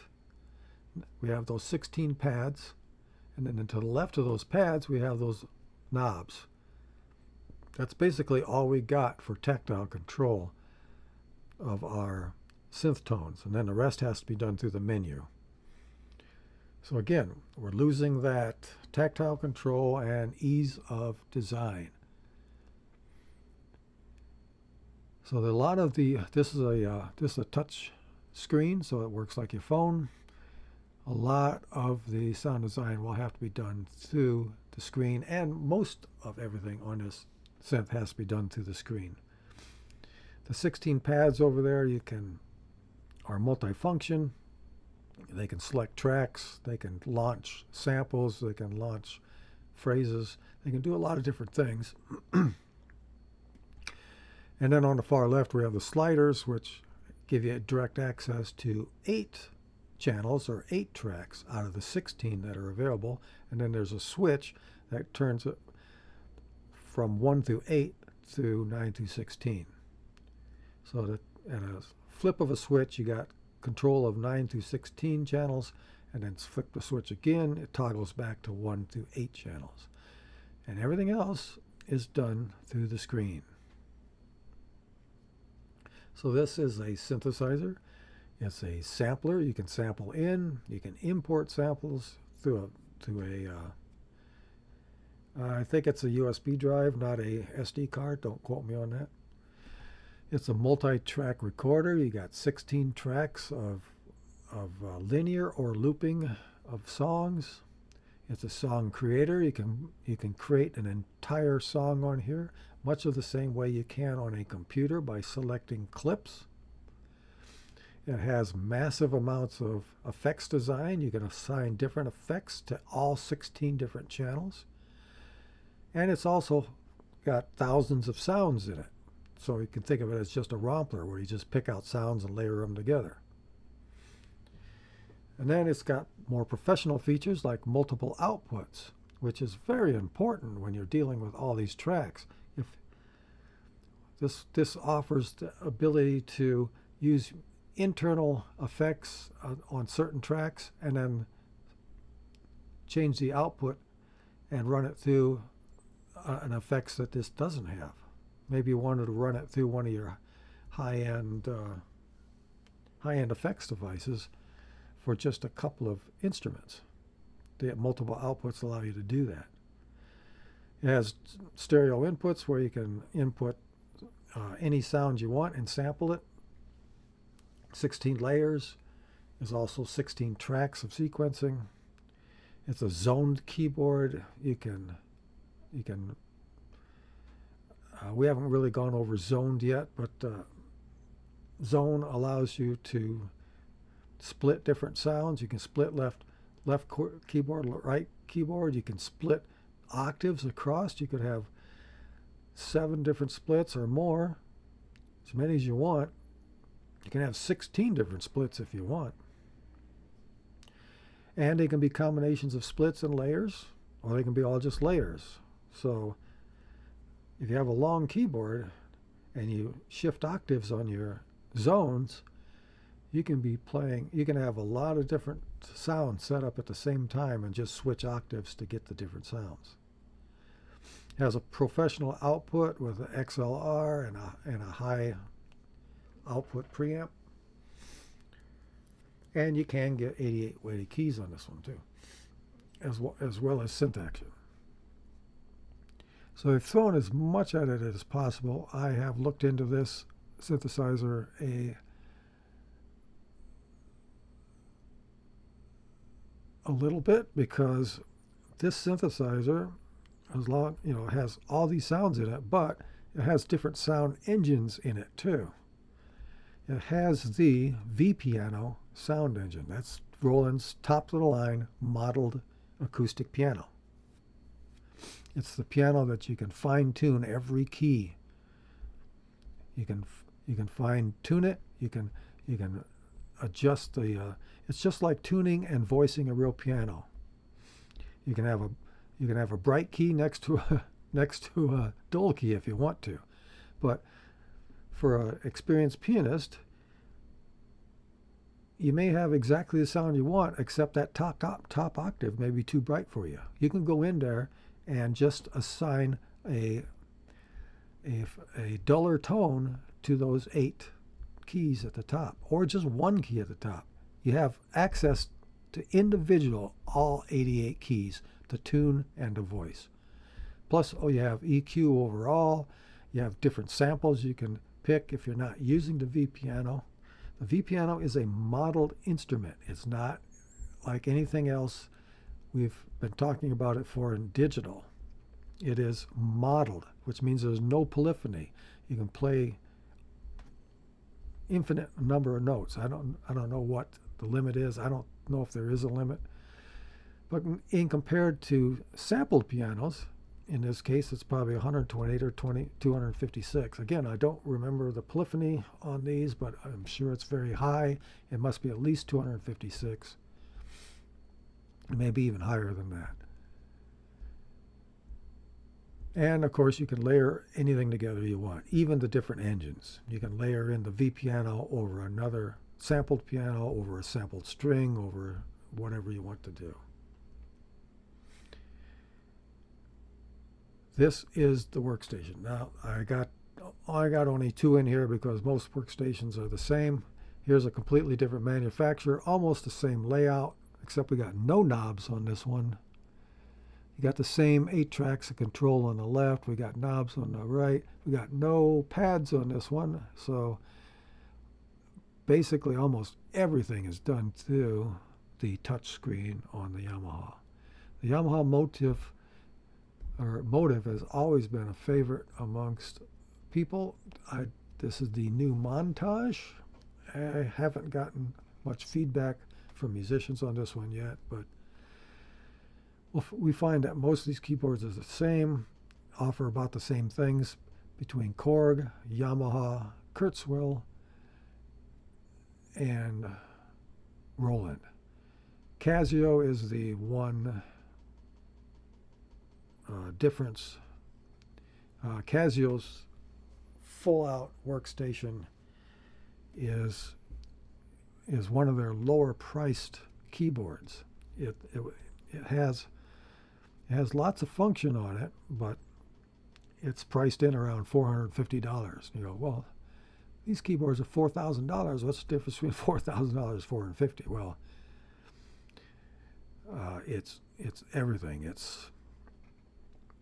we have those 16 pads, and then to the left of those pads we have those knobs. That's basically all we got for tactile control of our synth tones, and then the rest has to be done through the menu. So again, we're losing that tactile control and ease of design. So a lot of this is a touch screen, so it works like your phone. A lot of the sound design will have to be done through the screen, and most of everything on this synth has to be done through the screen. The 16 pads over there are multifunction. They can select tracks, they can launch samples, they can launch phrases, they can do a lot of different things. And then on the far left we have the sliders, which give you direct access to 8 channels or 8 tracks out of the 16 that are available. And then there's a switch that turns it from 1 through 8 through 9 through 16. So that at a flip of a switch, you got control of 9 through 16 channels, and then flip the switch again, it toggles back to 1 through 8 channels. And everything else is done through the screen. So this is a synthesizer. It's a sampler. You can sample in, you can import samples through I think it's a USB drive, not a SD card. Don't quote me on that. It's a multi-track recorder. You got 16 tracks of linear or looping of songs. It's a song creator. You can create an entire song on here, much of the same way you can on a computer by selecting clips. It has massive amounts of effects design. You can assign different effects to all 16 different channels. And it's also got thousands of sounds in it. So you can think of it as just a rompler where you just pick out sounds and layer them together. And then it's got more professional features like multiple outputs, which is very important when you're dealing with all these tracks. If this offers the ability to use internal effects on certain tracks and then change the output and run it through an effects that this doesn't have. Maybe you wanted to run it through one of your high-end effects devices for just a couple of instruments. The multiple outputs allow you to do that. It has stereo inputs where you can input any sound you want and sample it. 16 layers. There's also 16 tracks of sequencing. It's a zoned keyboard. We haven't really gone over zoned yet, but zone allows you to split different sounds. You can split left keyboard, right keyboard. You can split octaves across. You could have 7 different splits or more, as many as you want. You can have 16 different splits if you want. And they can be combinations of splits and layers, or they can be all just layers. So if you have a long keyboard and you shift octaves on your zones, you can be playing, you can have a lot of different sounds set up at the same time and just switch octaves to get the different sounds. It has a professional output with an XLR and a high output preamp. And you can get 88 weighted keys on this one too, as well as synth action. So I've thrown as much at it as possible. I have looked into this synthesizer a little bit, because this synthesizer, as long, has all these sounds in it, but it has different sound engines in it too. It has the V-Piano sound engine. That's Roland's top of the line modeled acoustic piano. It's the piano that you can fine tune every key. You can fine tune it. You can adjust the. It's just like tuning and voicing a real piano. You can have a bright key next to a dull key if you want to, but for an experienced pianist, you may have exactly the sound you want, except that top octave may be too bright for you. You can go in there and just assign a duller tone to those 8 keys at the top, or just one key at the top. You have access to individual all 88 keys to tune and to voice. Plus, you have EQ overall. You have different samples you can pick if you're not using the V-Piano. The V-Piano is a modeled instrument. It's not like anything else we've been talking about it for in digital. It is modeled, which means there's no polyphony. You can play infinite number of notes. I don't know what the limit is. I don't know if there is a limit. But in compared to sampled pianos, in this case, it's probably 128 or 256. Again, I don't remember the polyphony on these, but I'm sure it's very high. It must be at least 256. Maybe even higher than that. And of course, you can layer anything together you want, even the different engines. You can layer in the V-Piano over another sampled piano, over a sampled string, over whatever you want to do. This is the workstation. Now, I got only 2 in here because most workstations are the same. Here's a completely different manufacturer, almost the same layout, except we got no knobs on this one. You got the same 8 tracks of control on the left. We got knobs on the right. We got no pads on this one. So basically almost everything is done through the touch screen on the Yamaha. The Yamaha motive has always been a favorite amongst people. This is the new Montage. I haven't gotten much feedback from musicians on this one yet, but we find that most of these keyboards are the same, offer about the same things between Korg, Yamaha, Kurzweil, and Roland. Casio is the one difference. Casio's full-out workstation is one of their lower-priced keyboards. It has lots of function on it, but it's priced in around $450. You go, well, these keyboards are $4,000. What's the difference between $4,000 and $450? Well, it's everything. It's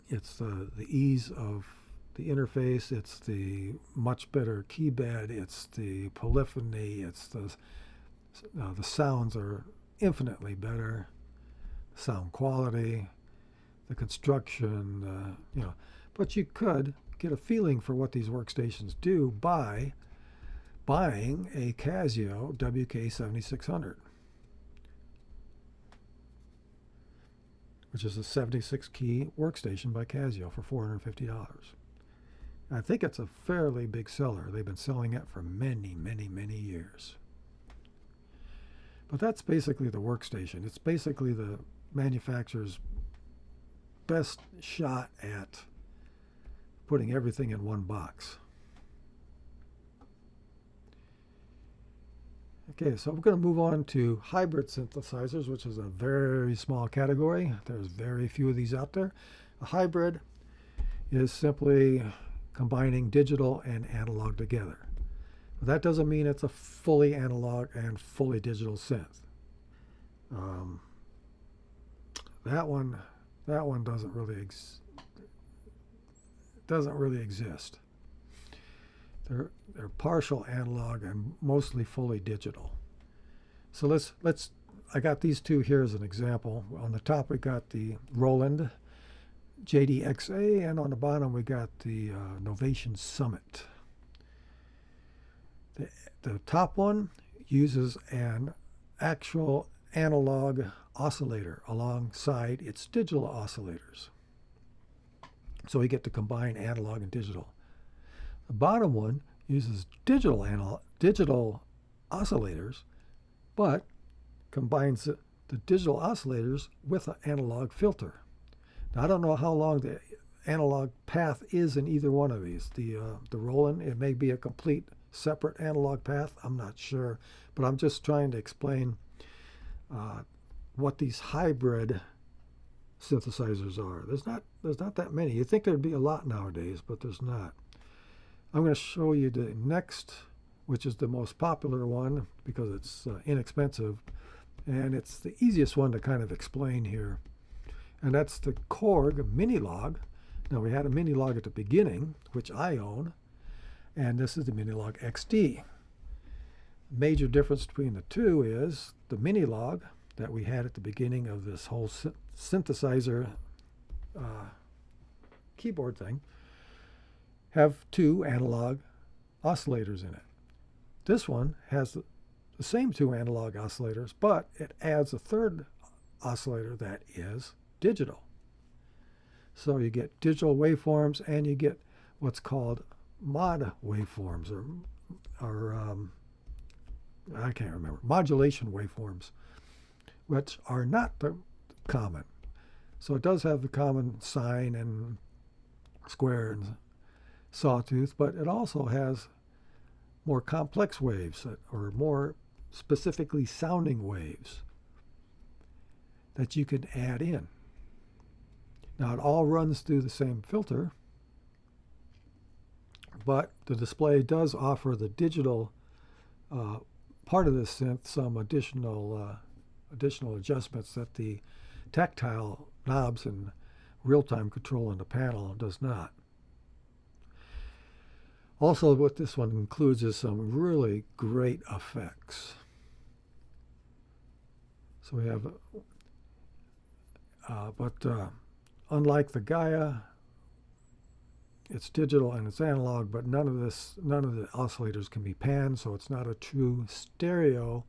the ease of the interface. It's the much better key bed. It's the polyphony. It's the sounds are infinitely better. Sound quality, the construction, But you could get a feeling for what these workstations do by buying a Casio WK7600, which is a 76-key workstation by Casio for $450. I think it's a fairly big seller. They've been selling it for many, many, many years. But that's basically the workstation. It's basically the manufacturer's best shot at putting everything in one box. Okay, so we're going to move on to hybrid synthesizers, which is a very small category. There's very few of these out there. A hybrid is simply combining digital and analog together. But that doesn't mean it's a fully analog and fully digital synth. That one doesn't really exist. They're partial analog and mostly fully digital. So I got these two here as an example. On the top we got the Roland JDXA, and on the bottom we got the Novation Summit. The top one uses an actual analog oscillator alongside its digital oscillators. So we get to combine analog and digital. The bottom one uses digital oscillators, but combines the digital oscillators with an analog filter. Now, I don't know how long the analog path is in either one of these. The Roland, it may be a complete separate analog path. I'm not sure, but I'm just trying to explain what these hybrid synthesizers are. There's not that many. You'd think there'd be a lot nowadays, but there's not. I'm going to show you the next, which is the most popular one because it's inexpensive, and it's the easiest one to kind of explain here. And that's the Korg Minilog. Now, we had a Minilog at the beginning, which I own, and this is the Minilog XD. Major difference between the two is the Minilog that we had at the beginning of this whole synthesizer keyboard thing have two analog oscillators in it. This one has the same two analog oscillators, but it adds a third oscillator that is digital. So you get digital waveforms, and you get what's called mod waveforms, or I can't remember, modulation waveforms, which are not the common. So it does have the common sine and square and sawtooth, but it also has more complex waves, or more specifically sounding waves that you can add in. Now, it all runs through the same filter, but the display does offer the digital part of this synth some additional adjustments that the tactile knobs and real-time control on the panel does not. Also, what this one includes is some really great effects. So we have, unlike the Gaia, it's digital and it's analog, but none of the oscillators can be panned, so it's not a true stereo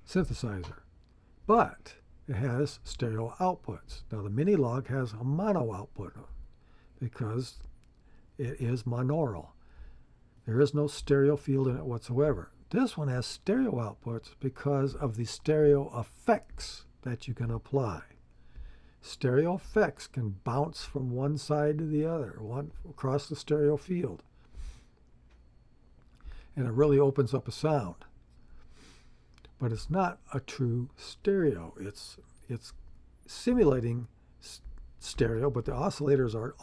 synthesizer. But it has stereo outputs. Now, the Minilog has a mono output because it is monaural. There is no stereo field in it whatsoever. This one has stereo outputs because of the stereo effects that you can apply. Stereo effects can bounce from one side to the other, one across the stereo field. And it really opens up a sound. But it's not a true stereo. It's simulating stereo, but the oscillators are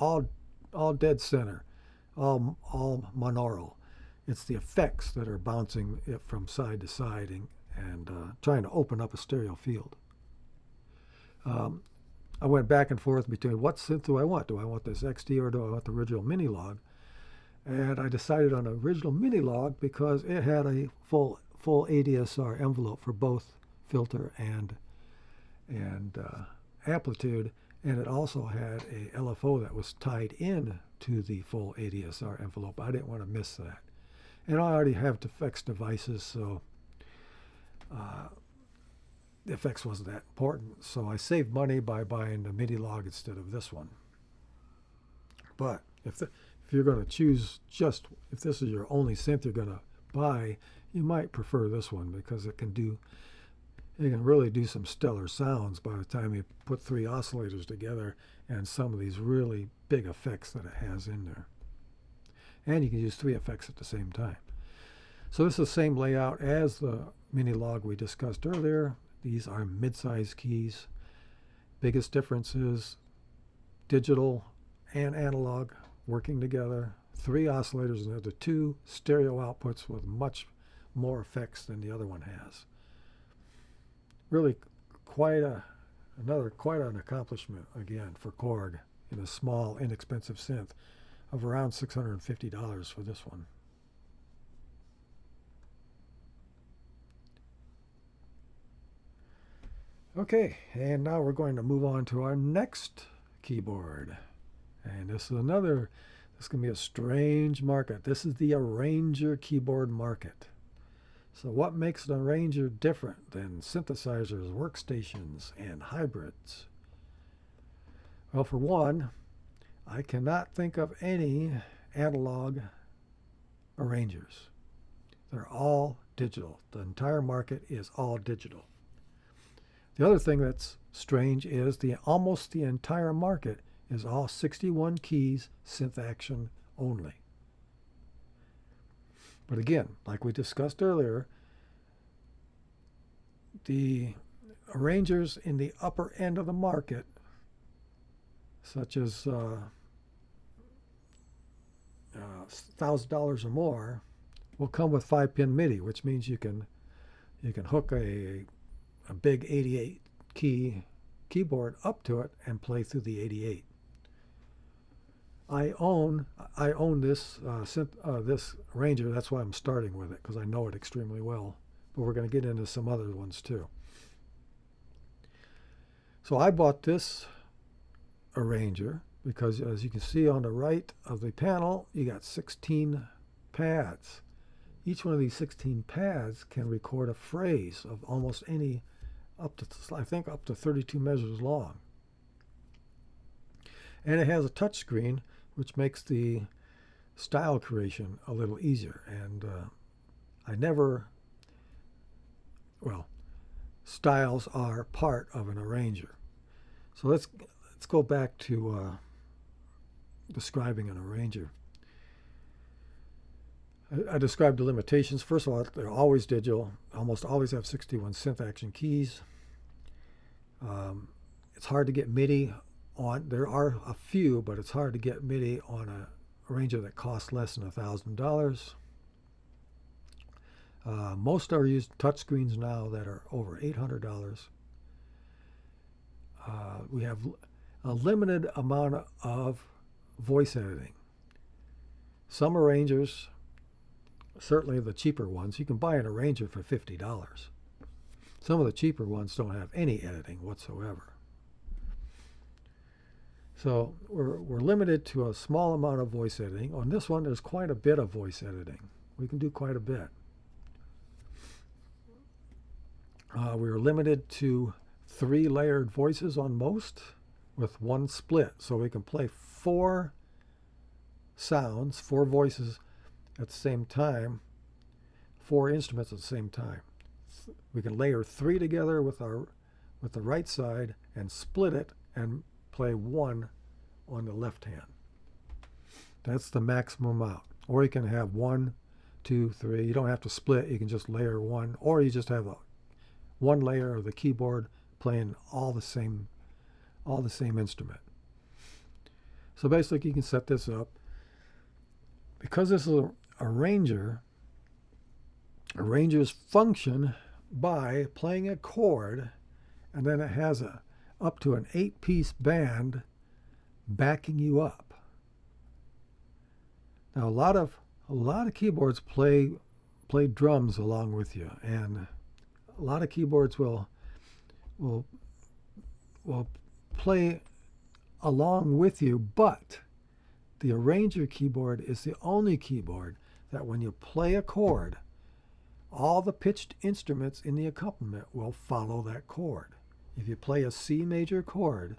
all dead center, all monaural. It's the effects that are bouncing it from side to side and trying to open up a stereo field. I went back and forth between what synth do I want? Do I want this XD or do I want the original Minilog? And I decided on the original Minilog because it had a full ADSR envelope for both filter and amplitude, and it also had a LFO that was tied in to the full ADSR envelope. I didn't want to miss that. And I already have effects devices, so the effects wasn't that important. So I saved money by buying the Minilog instead of this one. But if you're going to choose if this is your only synth you're going to buy, you might prefer this one because it can do you can really do some stellar sounds by the time you put 3 oscillators together and some of these really big effects that it has in there. And you can use 3 effects at the same time. So this is the same layout as the mini log we discussed earlier. These are mid-size keys. Biggest difference is digital and analog working together. 3 oscillators and the 2 stereo outputs with much more effects than the other one has. Really quite an accomplishment again for Korg in a small, inexpensive synth of around $650 for this one. Okay, and now we're going to move on to our next keyboard. And this is going to be a strange market. This is the arranger keyboard market. So what makes an arranger different than synthesizers, workstations, and hybrids? Well, for one, I cannot think of any analog arrangers. They're all digital. The entire market is all digital. The other thing that's strange is almost the entire market is all 61 keys synth action only. But again, like we discussed earlier, the arrangers in the upper end of the market, such as $1,000 or more, will come with 5-pin MIDI, which means you can hook a big 88 key keyboard up to it and play through the 88. I own this this arranger. That's why I'm starting with it, because I know it extremely well. But we're going to get into some other ones too. So I bought this arranger because, as you can see on the right of the panel, you got 16 pads. Each one of these 16 pads can record a phrase of almost any, I think up to 32 measures long. And it has a touch screen, which makes the style creation a little easier. And styles are part of an arranger. So let's go back to describing an arranger. I described the limitations. First of all, they're always digital. Almost always have 61 synth action keys. It's hard to get MIDI on. There are a few, but it's hard to get MIDI on an arranger that costs less than $1,000. Most are used touchscreens now that are over $800. We have a limited amount of voice editing. Some arrangers, certainly the cheaper ones, you can buy an arranger for $50. Some of the cheaper ones don't have any editing whatsoever. So we're limited to a small amount of voice editing. On this one, there's quite a bit of voice editing. We can do quite a bit. We were limited to 3 layered voices on most with 1 split. So we can play 4 sounds, 4 voices at the same time, 4 instruments at the same time. We can layer 3 together with the right side and split it and play 1 on the left hand. That's the maximum amount. Or you can have 1, 2, 3. You don't have to split. You can just layer 1, or you just have 1 layer of the keyboard playing all the same instrument. So basically, you can set this up. Because this is an arranger, arrangers function by playing a chord, and then it has up to an 8-piece band backing you up. Now a lot of keyboards play drums along with you, and a lot of keyboards will play along with you, but the arranger keyboard is the only keyboard that when you play a chord, all the pitched instruments in the accompaniment will follow that chord. If you play a C major chord,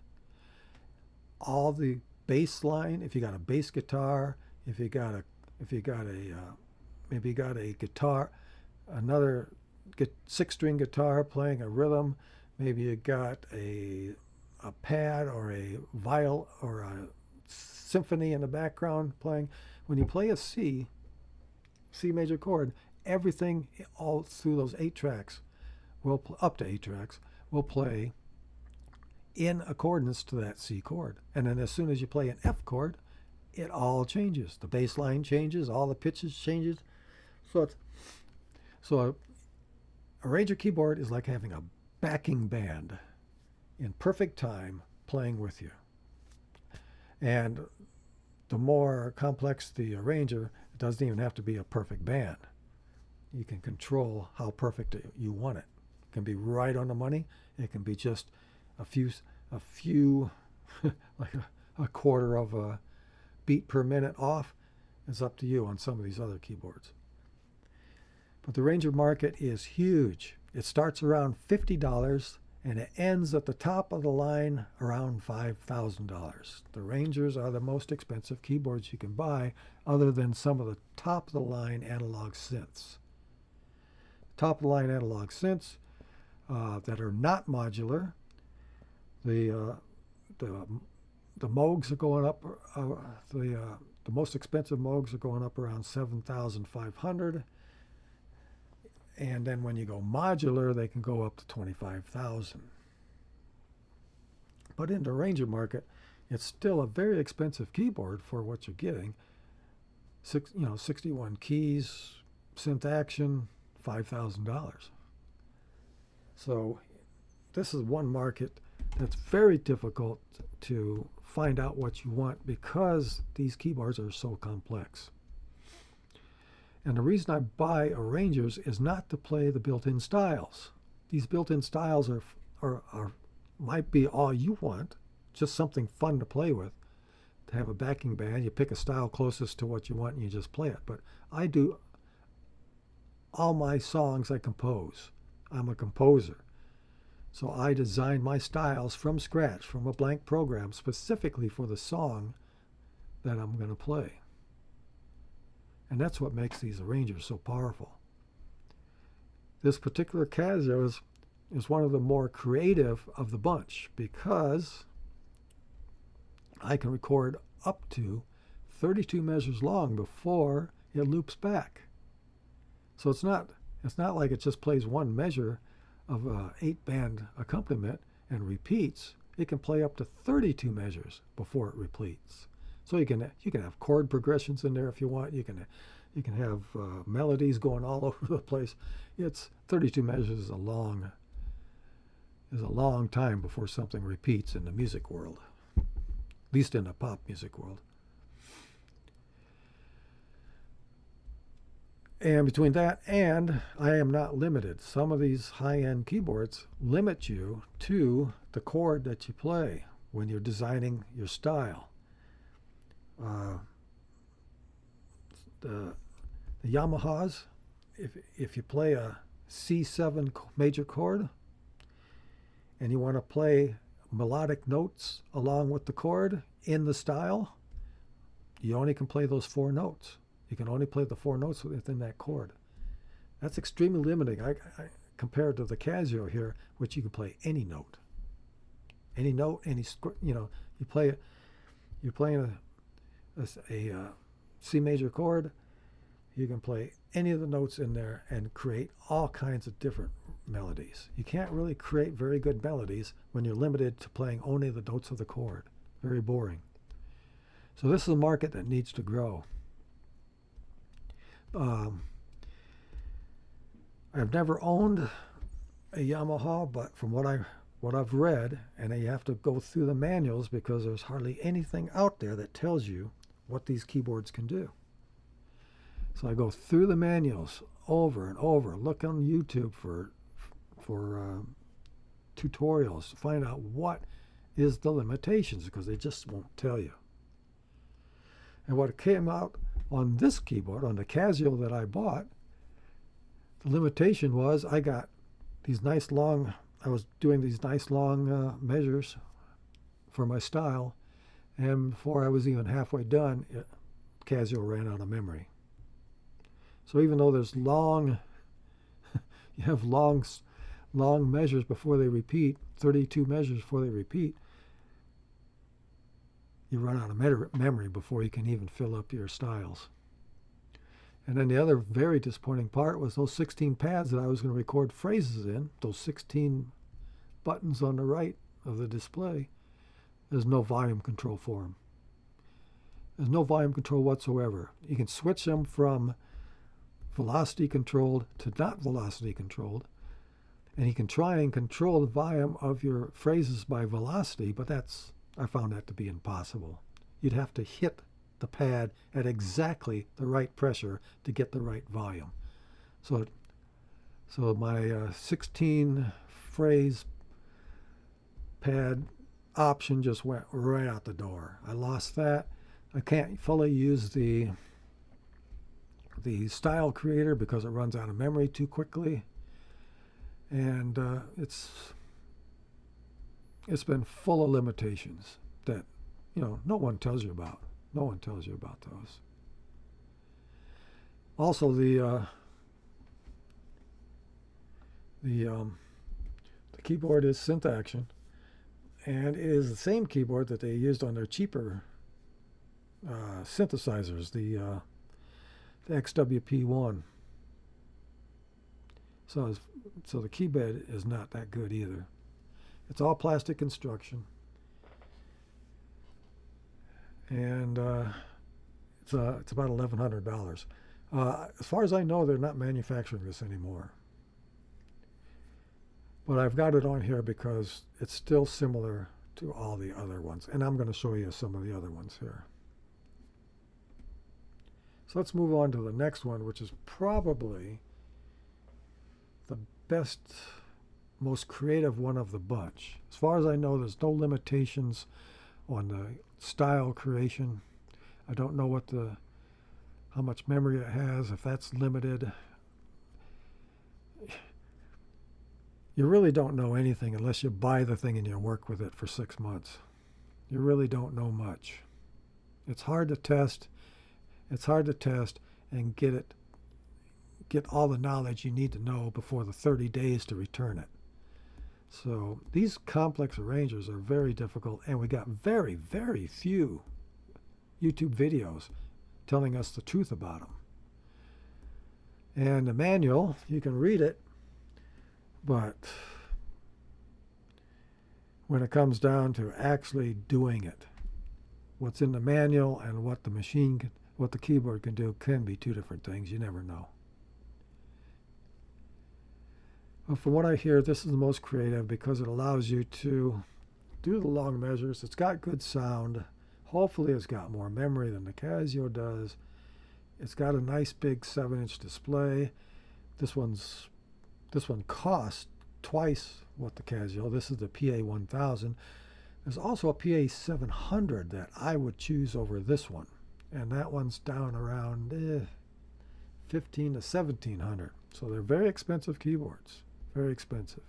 all the bass line, if you got a bass guitar, maybe you got a guitar, another six-string guitar playing a rhythm. Maybe you got a pad or a viol or a symphony in the background playing. When you play a C major chord, everything all through those 8 tracks, up to 8 tracks, will play in accordance to that C chord. And then as soon as you play an F chord, it all changes. The bass line changes, all the pitches changes. So a arranger keyboard is like having a backing band in perfect time playing with you. And the more complex the arranger, it doesn't even have to be a perfect band. You can control how perfect you want it. It can be right on the money. It can be just a few like a quarter of a beat per minute off. It's up to you on some of these other keyboards. But the arranger market is huge. It starts around $50 and it ends at the top of the line around $5,000. The arrangers are the most expensive keyboards you can buy, other than some of the top of the line analog synths. Top of the line analog synths that are not modular. The Moogs are going up. The most expensive Moogs are going up around $7,500. And then when you go modular, they can go up to $25,000. But in the arranger market, it's still a very expensive keyboard for what you're getting. 61 keys, synth action, $5,000. So this is one market that's very difficult to find out what you want because these keyboards are so complex. And the reason I buy arrangers is not to play the built-in styles. These built-in styles might be all you want, just something fun to play with. To have a backing band, you pick a style closest to what you want and you just play it. But I do all my songs I compose. I'm a composer. So I design my styles from scratch, from a blank program, specifically for the song that I'm going to play. And that's what makes these arrangers so powerful. This particular Casio is one of the more creative of the bunch because I can record up to 32 measures long before it loops back. So it's not like it just plays one measure of an 8-band accompaniment and repeats. It can play up to 32 measures before it repeats. So you can have chord progressions in there if you want. You can have melodies going all over the place. It's 32 measures is a long time before something repeats in the music world, at least in the pop music world. And between that and I am not limited. Some of these high-end keyboards limit you to the chord that you play when you're designing your style. The Yamahas, if you play a C7 major chord and you want to play melodic notes along with the chord in the style, you only can play those 4 notes. You can only play the 4 notes within that chord. That's extremely limiting. Compared to the Casio here, which you can play any note, you're playing a C major chord. You can play any of the notes in there and create all kinds of different melodies. You can't really create very good melodies when you're limited to playing only the notes of the chord. Very boring. So this is a market that needs to grow. I've never owned a Yamaha, but from what I've read, and you have to go through the manuals because there's hardly anything out there that tells you what these keyboards can do. So I go through the manuals over and over, look on YouTube for tutorials to find out what is the limitations, because they just won't tell you. And what came out on this keyboard, on the Casio that I bought, the limitation was I got these nice long, I was doing these nice long measures for my style, and before I was even halfway done, Casio ran out of memory. So even though there's long you have long measures before they repeat, 32 measures before they repeat, you run out of memory before you can even fill up your styles. And then the other very disappointing part was those 16 pads that I was going to record phrases in, those 16 buttons on the right of the display, there's no volume control for them. There's no volume control whatsoever. You can switch them from velocity controlled to not velocity controlled, and you can try and control the volume of your phrases by velocity, but I found that to be impossible. You'd have to hit the pad at exactly the right pressure to get the right volume. So my 16 phrase pad option just went right out the door. I lost that. I can't fully use the style creator because it runs out of memory too quickly, and it's been full of limitations that no one tells you about. No one tells you about those. Also, the keyboard is Synth Action, and it is the same keyboard that they used on their cheaper synthesizers, the XWP1. So the keyboard is not that good either. It's all plastic construction, and it's about $1,100. As far as I know, they're not manufacturing this anymore. But I've got it on here because it's still similar to all the other ones, and I'm going to show you some of the other ones here. So let's move on to the next one, which is probably the best, most creative one of the bunch. As far as I know, there's no limitations on the style creation. I don't know how much memory it has, if that's limited. You really don't know anything unless you buy the thing and you work with it for 6 months. You really don't know much. It's hard to test. It's hard to test and get all the knowledge you need to know before the 30 days to return it. So these complex arrangers are very difficult, and we got very, very few YouTube videos telling us the truth about them. And the manual, you can read it, but when it comes down to actually doing it, what's in the manual and what the keyboard can do can be two different things. You never know. Well, from what I hear, this is the most creative because it allows you to do the long measures. It's got good sound. Hopefully it's got more memory than the Casio does. It's got a nice big 7-inch display. This one costs twice what the Casio. This is the PA1000. There's also a PA700 that I would choose over this one, and that one's down around $1,500 to $1,700. So they're very expensive keyboards, very expensive.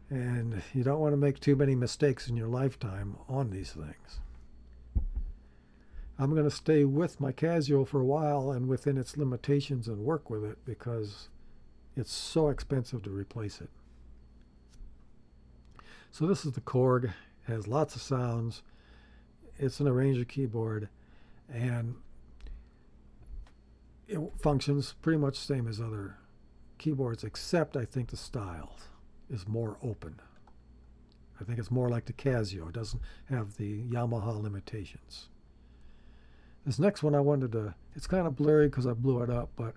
And you don't want to make too many mistakes in your lifetime on these things. I'm going to stay with my Casio for a while and within its limitations and work with it because it's so expensive to replace it. So this is the Korg. It has lots of sounds. It's an arranger keyboard, and it functions pretty much the same as other keyboards, except I think the style is more open. I think it's more like the Casio. It doesn't have the Yamaha limitations. This next one it's kind of blurry because I blew it up, but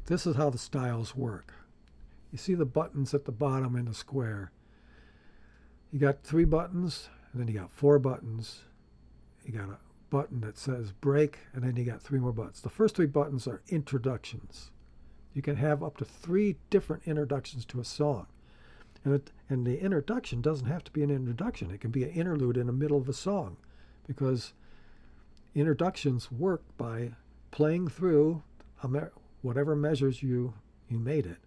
this is how the styles work. You see the buttons at the bottom in the square. You got 3 buttons, and then you got 4 buttons. You got a button that says break, and then you got 3 more buttons. The first 3 buttons are introductions. You can have up to 3 different introductions to a song. And the introduction doesn't have to be an introduction. It can be an interlude in the middle of a song, because introductions work by playing through whatever measures you made it,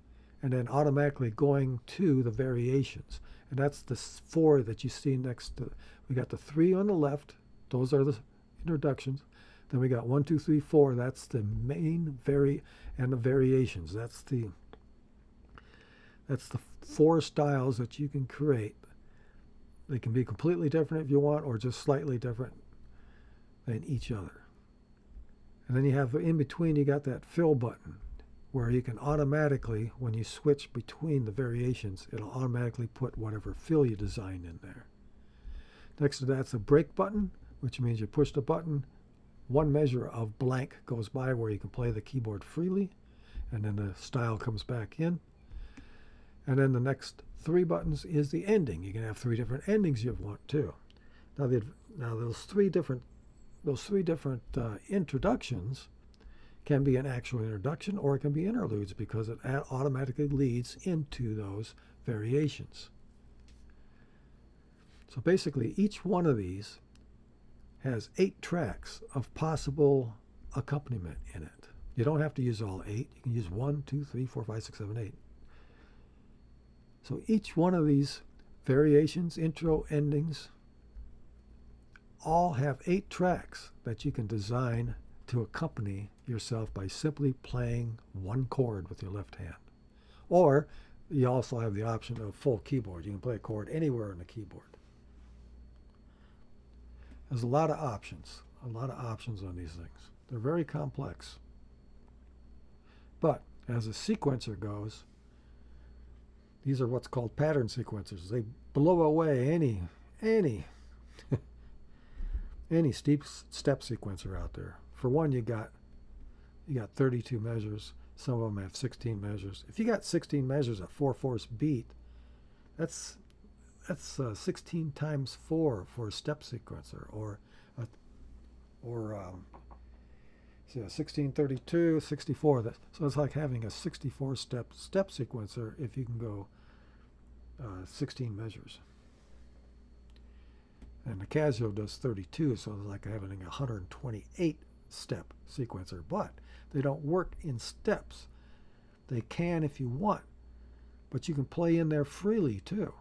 and then automatically going to the variations. And that's the 4 that you see next to. We got the 3 on the left. Those are the introductions. Then we got 1, 2, 3, 4. That's the main and the variations. That's the That's the 4 styles that you can create. They can be completely different if you want, or just slightly different than each other. And then you have in between, you got that fill button where you can automatically, when you switch between the variations, it'll automatically put whatever fill you designed in there. Next to that's a break button, which means you push the button, one measure of blank goes by where you can play the keyboard freely, and then the style comes back in. And then the next 3 buttons is the ending. You can have 3 different endings you want too. Now those three different introductions can be an actual introduction, or it can be interludes, because it automatically leads into those variations. So basically, each one of these has 8 tracks of possible accompaniment in it. You don't have to use all 8. You can use 1, 2, 3, 4, 5, 6, 7, 8. So each one of these variations, intro, endings, all have 8 tracks that you can design to accompany yourself by simply playing one chord with your left hand. Or you also have the option of full keyboard. You can play a chord anywhere on the keyboard. There's a lot of options on these things. They're very complex. But as a sequencer goes, these are what's called pattern sequencers. They blow away any steep step sequencer out there. For one, you got 32 measures. Some of them have 16 measures. If you got 16 measures at 4/4 beat, that's 16 times 4 for a step sequencer, or 16, 32, 64. So it's like having a 64 step sequencer if you can go 16 measures. And the Casio does 32, so it's like having a 128 step sequencer. But they don't work in steps. They can if you want, but you can play in there freely too.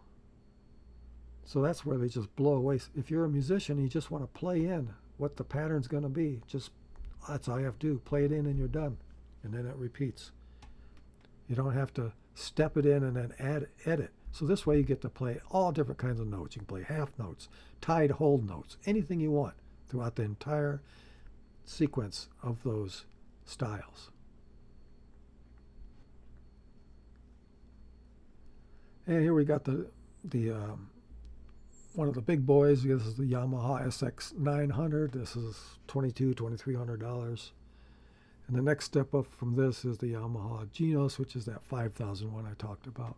So that's where they just blow away. If you're a musician and you just want to play in what the pattern's going to be, that's all you have to do. Play it in and you're done. And then it repeats. You don't have to step it in and then edit. So this way you get to play all different kinds of notes. You can play half notes, tied hold notes, anything you want throughout the entire sequence of those styles. And here we got the one of the big boys. This is the Yamaha SX900. This is $2,200–$2,300. And the next step up from this is the Yamaha Genos, which is that 5,000 one I talked about.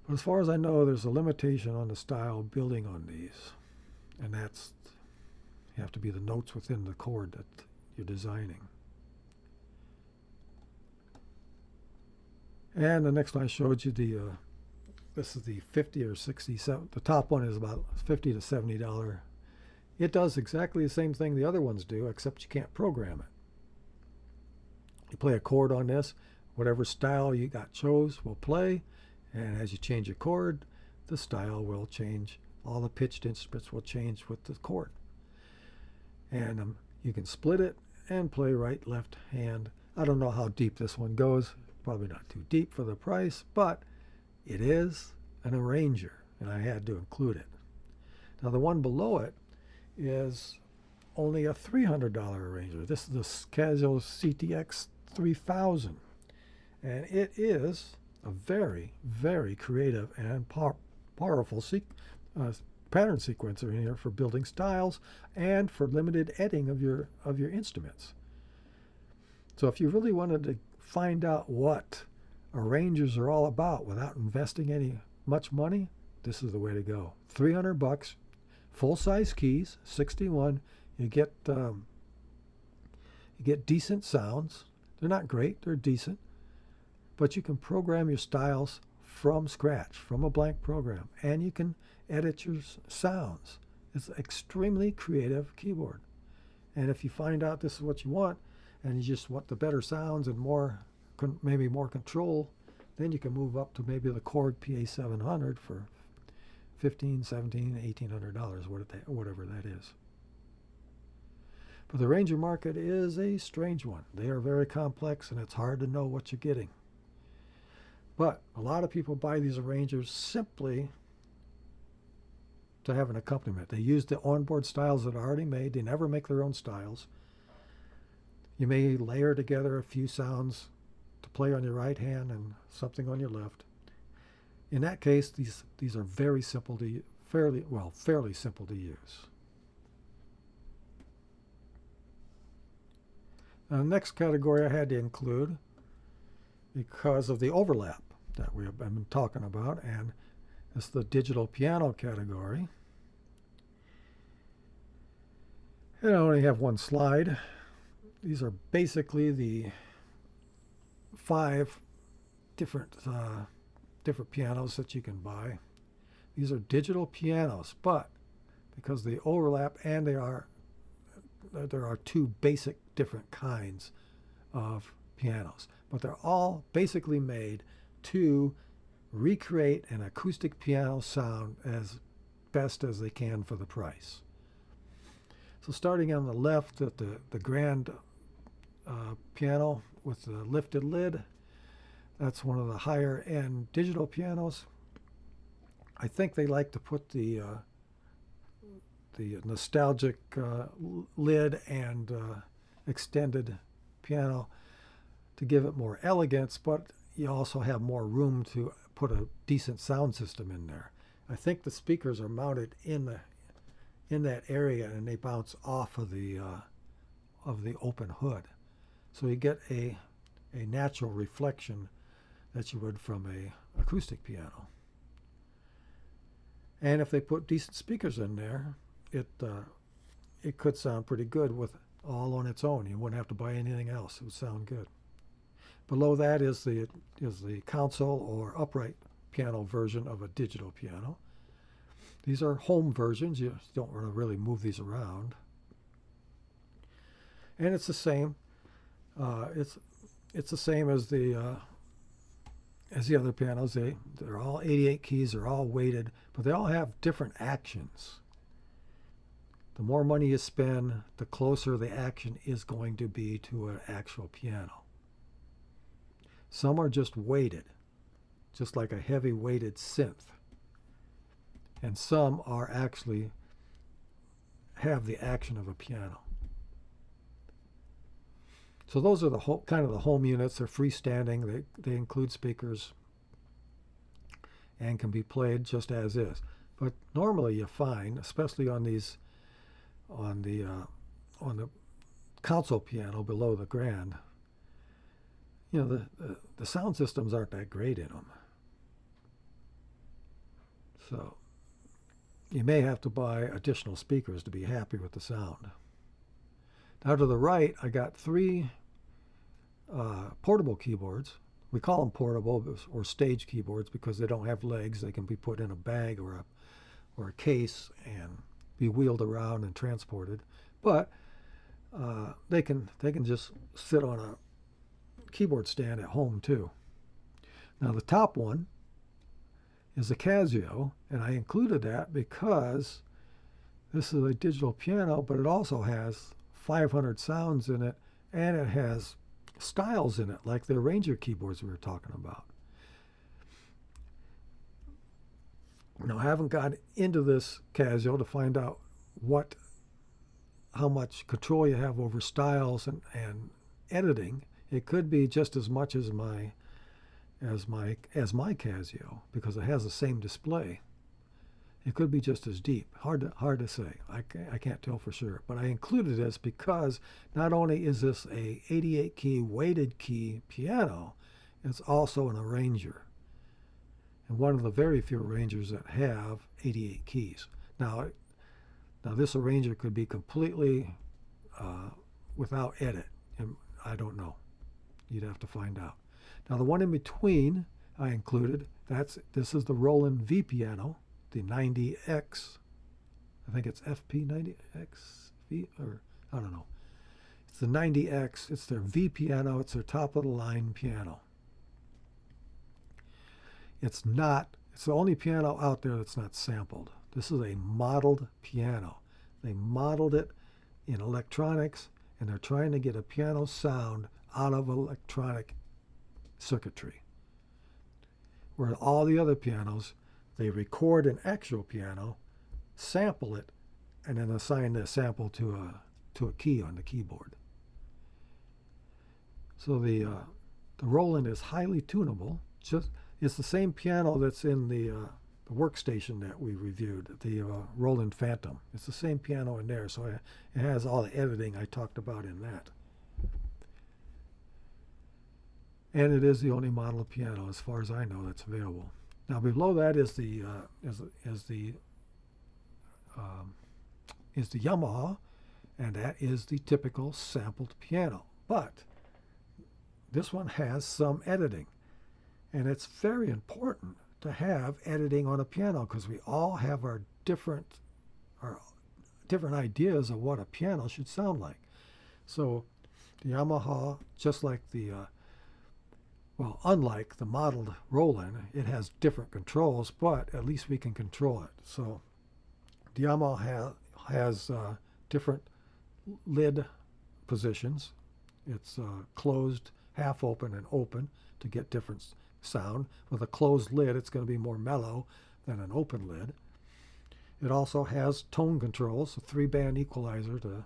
But as far as I know, there's a limitation on the style building on these. And that's, you have to be the notes within the chord that you're designing. And the next one I showed you, this is the 50 or 67. The top one is about $50 to $70. It does exactly the same thing the other ones do, except you can't program it. You play a chord on this, whatever style you got chose will play, and as you change a chord, the style will change. All the pitched instruments will change with the chord. And you can split it and play right, left hand. I don't know how deep this one goes. Probably not too deep for the price, but it is an arranger, and I had to include it. Now the one below it is only a $300 arranger. This is the Casio CTX 3000, and it is a very, very creative and powerful pattern sequencer in here for building styles and for limited editing of your instruments. So if you really wanted to find out what arrangers are all about without investing much money, this is the way to go. $300, full-size keys, 61. You get decent sounds. They're not great, they're decent, but you can program your styles from scratch, from a blank program, and you can edit your sounds. It's an extremely creative keyboard. And if you find out this is what you want, and you just want the better sounds and maybe more control, then you can move up to maybe the Korg PA700 for $1,500, $1,700, $1,800, whatever that is. But the arranger market is a strange one. They are very complex, and it's hard to know what you're getting. But a lot of people buy these arrangers simply to have an accompaniment. They use the onboard styles that are already made. They never make their own styles. You may layer together a few sounds to play on your right hand and something on your left. In that case, these are very simple to fairly simple to use. Now, the next category I had to include because of the overlap that we've been talking about, and it's the digital piano category. And I only have one slide. These are basically the 5 different pianos that you can buy. These are digital pianos, but because they overlap and there are 2 basic different kinds of pianos, but they're all basically made to recreate an acoustic piano sound as best as they can for the price. So starting on the left at the grand piano with the lifted lid, that's one of the higher end digital pianos. I think they like to put the nostalgic lid and extended piano to give it more elegance, but you also have more room to put a decent sound system in there. I think the speakers are mounted in that area and they bounce off of the open hood, so you get a natural reflection that you would from a acoustic piano. And if they put decent speakers in there, it could sound pretty good with all on its own. You wouldn't have to buy anything else. It would sound good. Below that is the console or upright piano version of a digital piano. These are home versions. You don't want to really move these around. And it's the same. It's the same as the other pianos. They're all 88 keys. They're all weighted, but they all have different actions. The more money you spend, the closer the action is going to be to an actual piano. Some are just weighted, just like a heavy weighted synth. And some are actually have the action of a piano. So those are the kind of the home units. They're freestanding. They include speakers and can be played just as is. But normally you find, especially on the console piano below the grand, the sound systems aren't that great in them. So you may have to buy additional speakers to be happy with the sound. Now to the right, I got 3 portable keyboards. We call them portable or stage keyboards because they don't have legs. They can be put in a bag or a case and be wheeled around and transported. But they can just sit on a keyboard stand at home too. Now the top one is a Casio, and I included that because this is a digital piano, but it also has 500 sounds in it, and it has styles in it, like the Ranger keyboards we were talking about. Now, I haven't got into this Casio to find out how much control you have over styles and editing. It could be just as much as my Casio, because it has the same display. It could be just as deep. Hard to say. I can't tell for sure. But I included this because not only is this a 88 key weighted key piano, it's also an arranger. And one of the very few arrangers that have 88 keys. Now this arranger could be completely without edit. And I don't know. You'd have to find out. Now the one in between I included, this is the Roland V piano, the 90X. I think it's FP90XV, or I don't know. It's the 90X. It's their V piano. It's their top of the line piano. It's the only piano out there that's not sampled. This is a modeled piano. They modeled it in electronics, and they're trying to get a piano sound out of electronic circuitry. where all the other pianos, they record an actual piano, sample it, and then assign the sample to a key on the keyboard. So the Roland is highly tunable. It's the same piano that's in the workstation that we reviewed, the Roland Phantom. It's the same piano in there, so it has all the editing I talked about in that. And it is the only model of piano, as far as I know, that's available. Now below that is the Yamaha, and that is the typical sampled piano. But this one has some editing, and it's very important to have editing on a piano because we all have our different ideas of what a piano should sound like. So the Yamaha, just like the unlike the modeled Roland, it has different controls, but at least we can control it. So the Yamaha has different lid positions. It's closed, half open, and open to get different sound. With a closed lid, it's going to be more mellow than an open lid. It also has tone controls, a 3-band equalizer to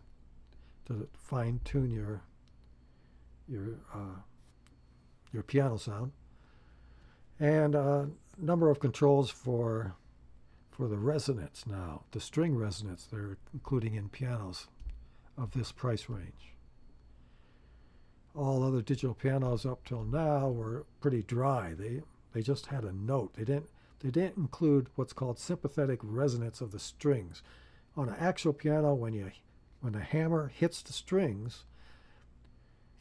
fine-tune your piano sound, and a number of controls for the resonance now, the string resonance they're including in pianos of this price range. All other digital pianos up till now were pretty dry. They just had a note. They didn't include what's called sympathetic resonance of the strings. On an actual piano, when the hammer hits the strings,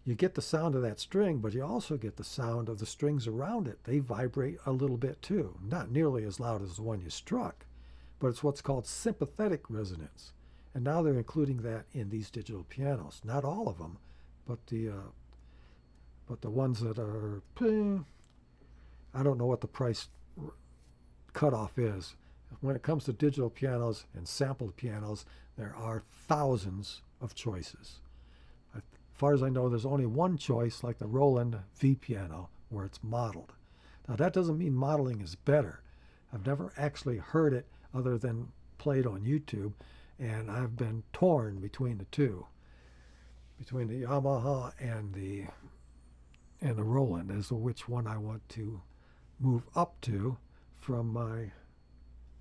you get the sound of that string, but you also get the sound of the strings around it. They vibrate a little bit too. Not nearly as loud as the one you struck, but it's what's called sympathetic resonance. And now they're including that in these digital pianos. Not all of them, but the ones that are, I don't know what the price cutoff is. When it comes to digital pianos and sampled pianos, there are thousands of choices. As far as I know, there's only one choice, like the Roland V piano, where it's modeled. Now that doesn't mean modeling is better. I've never actually heard it other than played on YouTube, and I've been torn between the two, between the Yamaha and the Roland, as to which one I want to move up to from my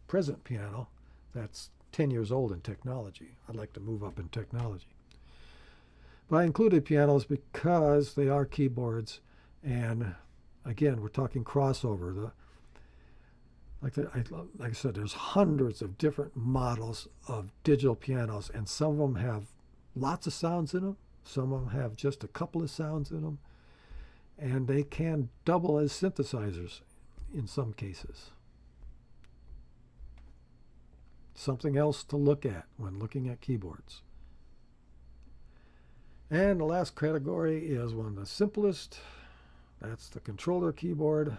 present piano that's 10 years old in technology. I'd like to move up in technology. But I included pianos because they are keyboards, and again, we're talking crossover. Like I said, there's hundreds of different models of digital pianos, and some of them have lots of sounds in them. Some of them have just a couple of sounds in them, and they can double as synthesizers in some cases. Something else to look at when looking at keyboards. And the last category is one of the simplest. That's the controller keyboard.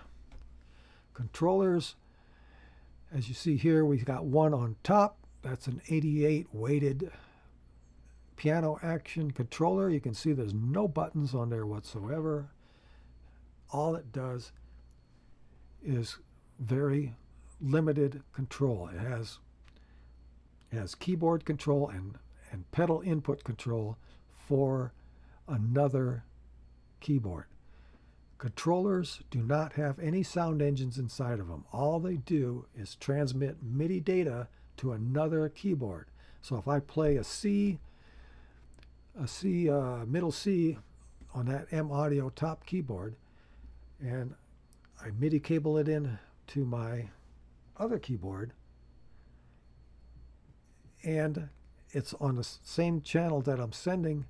Controllers, as you see here, we've got one on top. That's an 88 weighted piano action controller. You can see there's no buttons on there whatsoever. All it does is very limited control. It has keyboard control and pedal input control for another keyboard. Controllers do not have any sound engines inside of them. All they do is transmit MIDI data to another keyboard. So if I play a middle C on that M Audio top keyboard, and I MIDI cable it in to my other keyboard, and it's on the same channel that I'm sending,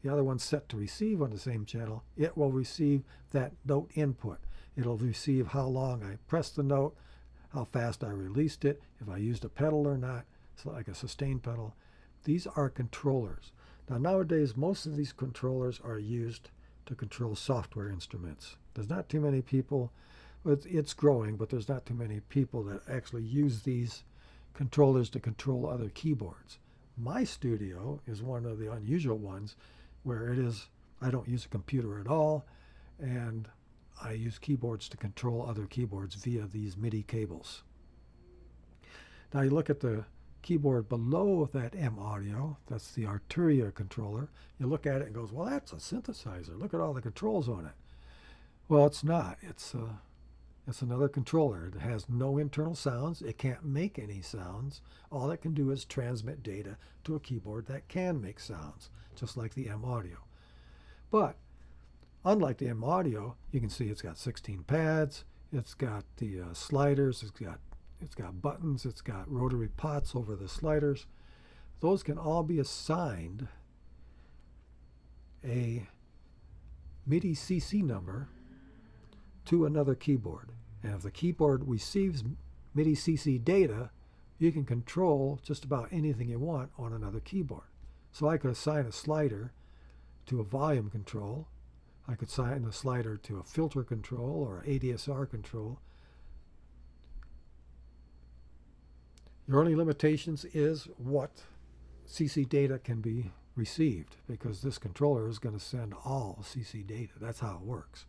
the other one's set to receive on the same channel, it will receive that note input. It'll receive how long I pressed the note, how fast I released it, if I used a pedal or not, so like a sustain pedal. These are controllers. Now nowadays, most of these controllers are used to control software instruments. There's not too many people, it's growing, but there's not too many people that actually use these controllers to control other keyboards. My studio is one of the unusual ones where I don't use a computer at all, and I use keyboards to control other keyboards via these MIDI cables. Now you look at the keyboard below that M audio, that's the Arturia controller. You look at it and goes, well, that's a synthesizer. Look at all the controls on it. Well, it's not. It's another controller. It has no internal sounds. It can't make any sounds. All it can do is transmit data to a keyboard that can make sounds, just like the M audio. But unlike the M audio, you can see it's got 16 pads. It's got the sliders. It's got buttons. It's got rotary pots over the sliders. Those can all be assigned a MIDI CC number to another keyboard. And if the keyboard receives MIDI CC data, you can control just about anything you want on another keyboard. So I could assign a slider to a volume control. I could assign a slider to a filter control or ADSR control. Your only limitations is what CC data can be received, because this controller is going to send all CC data. That's how it works.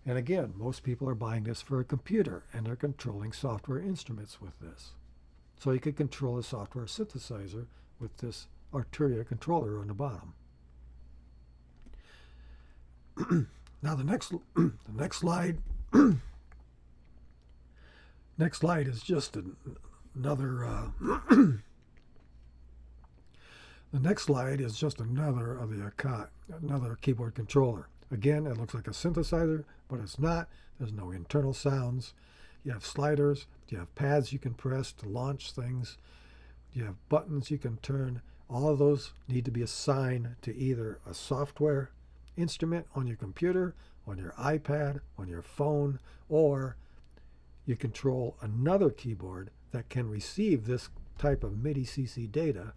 And again, most people are buying this for a computer, and they're controlling software instruments with this. So you could control a software synthesizer with this Arturia controller on the bottom. Now the next slide is just another the next slide is just another of another keyboard controller. Again, it looks like a synthesizer, but it's not. There's no internal sounds. You have sliders. You have pads you can press to launch things. You have buttons you can turn. All of those need to be assigned to either a software instrument on your computer, on your iPad, on your phone, or you control another keyboard that can receive this type of MIDI CC data.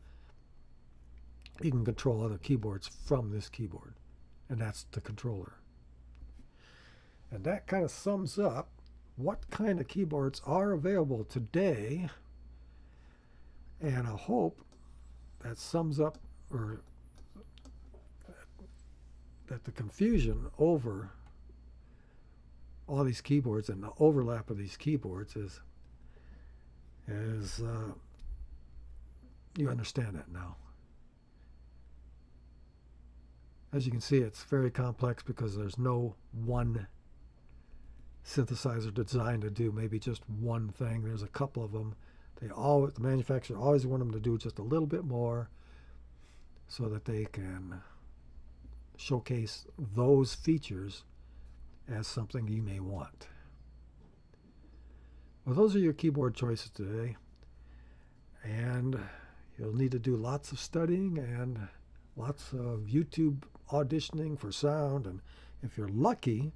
You can control other keyboards from this keyboard, and that's the controller. And that kind of sums up what kind of keyboards are available today, and I hope that sums up, or that the confusion over all these keyboards and the overlap of these keyboards is you understand that now. As you can see, it's very complex because there's no one synthesizer designed to do maybe just one thing. There's a couple of them. The manufacturer always want them to do just a little bit more so that they can showcase those features as something you may want. Well, those are your keyboard choices today, and you'll need to do lots of studying and lots of YouTube auditioning for sound, and if you're lucky,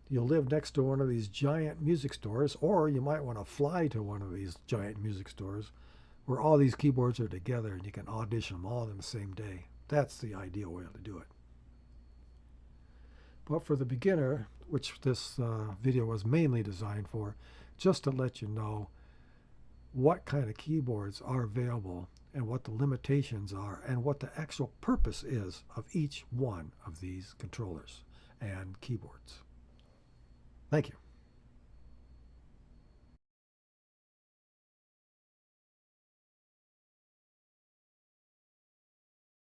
you'll live next to one of these giant music stores, or you might want to fly to one of these giant music stores where all these keyboards are together and you can audition them all in the same day. That's the ideal way to do it. But for the beginner, which this video was mainly designed for, just to let you know what kind of keyboards are available and what the limitations are and what the actual purpose is of each one of these controllers and keyboards. Thank you.